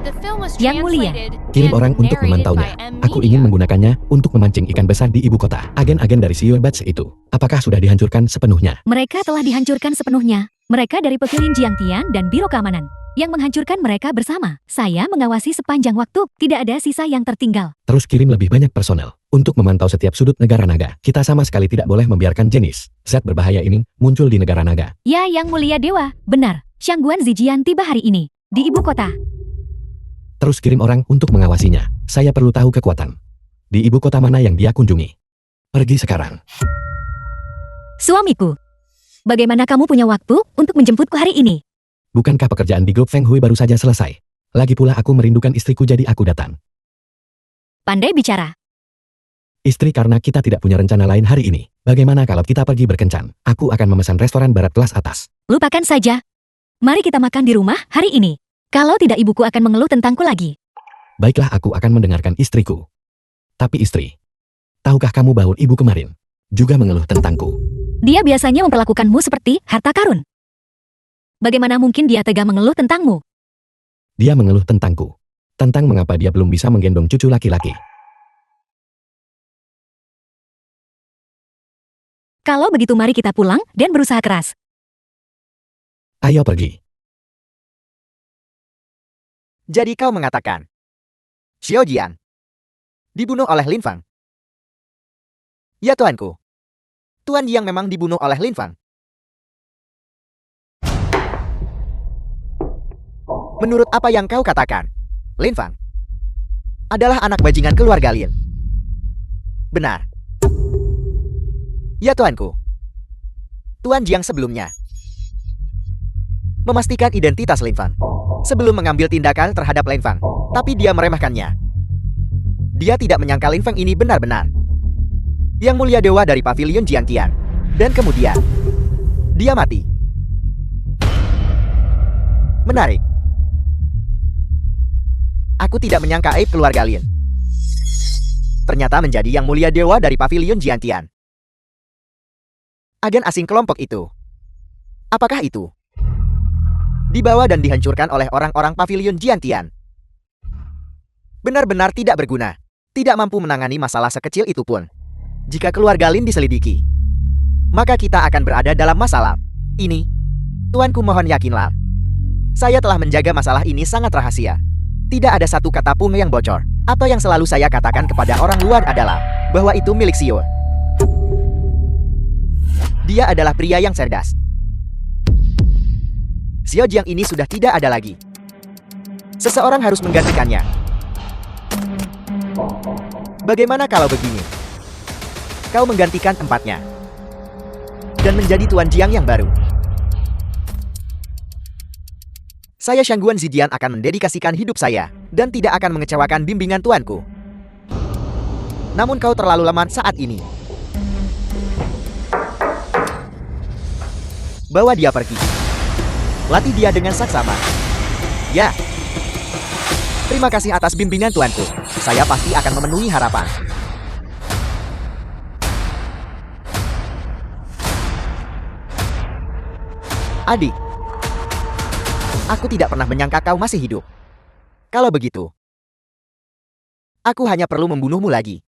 The film was Yang mulia, translated Kirim and orang untuk narrated memantaunya. by M. Aku ingin Media. menggunakannya untuk memancing ikan besar di ibu kota. Agen-agen dari Xiu Bats itu. Apakah sudah dihancurkan sepenuhnya? Mereka telah dihancurkan sepenuhnya. Mereka dari pavilion Jiangtian dan Biro Keamanan yang menghancurkan mereka bersama. Saya mengawasi sepanjang waktu. Tidak ada sisa yang tertinggal. Terus kirim lebih banyak personel untuk memantau setiap sudut negara naga. Kita sama sekali tidak boleh membiarkan jenis zat berbahaya ini muncul di negara naga. Ya, yang mulia dewa, benar. Shangguan Zijian tiba hari ini di ibu kota. Terus kirim orang untuk mengawasinya. Saya perlu tahu kekuatan. Di ibu kota mana yang dia kunjungi. Pergi sekarang. Suamiku, bagaimana kamu punya waktu untuk menjemputku hari ini? Bukankah pekerjaan di grup Feng Hui baru saja selesai? Lagi pula aku merindukan istriku jadi aku datang. Pandai bicara. Istri, karena kita tidak punya rencana lain hari ini. Bagaimana kalau kita pergi berkencan? Aku akan memesan restoran barat kelas atas. Lupakan saja. Mari kita makan di rumah hari ini. Kalau tidak, ibuku akan mengeluh tentangku lagi. Baiklah, aku akan mendengarkan istriku. Tapi istri, tahukah kamu bahwa ibu kemarin juga mengeluh tentangku? Dia biasanya memperlakukanmu seperti harta karun. Bagaimana mungkin dia tega mengeluh tentangmu? Dia mengeluh tentangku. Tentang mengapa dia belum bisa menggendong cucu laki-laki. Kalau begitu mari kita pulang dan berusaha keras. Ayo pergi. Jadi kau mengatakan Xiao Jian dibunuh oleh Lin Fang? Ya tuanku. Tuan Yang memang dibunuh oleh Lin Fang. Menurut apa yang kau katakan, Lin Fang adalah anak bajingan keluarga Lin. Benar. Ya tuanku. Tuan Jiang sebelumnya memastikan identitas Lin Fang sebelum mengambil tindakan terhadap Lin Fang, tapi dia meremehkannya. Dia tidak menyangka Lin Fang ini benar-benar yang mulia dewa dari pavilion Jiangtian. Dan kemudian dia mati. Menarik. Aku tidak menyangka aib keluarga Lin ternyata menjadi yang mulia dewa dari pavilion Jiangtian. Agen asing kelompok itu. Apakah itu dibawa dan dihancurkan oleh orang-orang pavilion Jiangtian? Benar-benar tidak berguna. Tidak mampu menangani masalah sekecil itu pun. Jika keluarga Lin diselidiki, maka kita akan berada dalam masalah. Ini, tuanku, mohon yakinlah. Saya telah menjaga masalah ini sangat rahasia. Tidak ada satu kata pun yang bocor. Atau yang selalu saya katakan kepada orang luar adalah bahwa itu milik Xiu. Dia adalah pria yang cerdas. Xiao Jiang ini sudah tidak ada lagi. Seseorang harus menggantikannya. Bagaimana kalau begini? Kau menggantikan tempatnya dan menjadi Tuan Jiang yang baru. Saya Shangguan Zijian akan mendedikasikan hidup saya, dan tidak akan mengecewakan bimbingan tuanku. Namun kau terlalu lemah saat ini. Bawa dia pergi. Latih dia dengan saksama. Ya. Terima kasih atas bimbingan tuanku. Saya pasti akan memenuhi harapan. Adik. Aku tidak pernah menyangka kau masih hidup. Kalau begitu, aku hanya perlu membunuhmu lagi.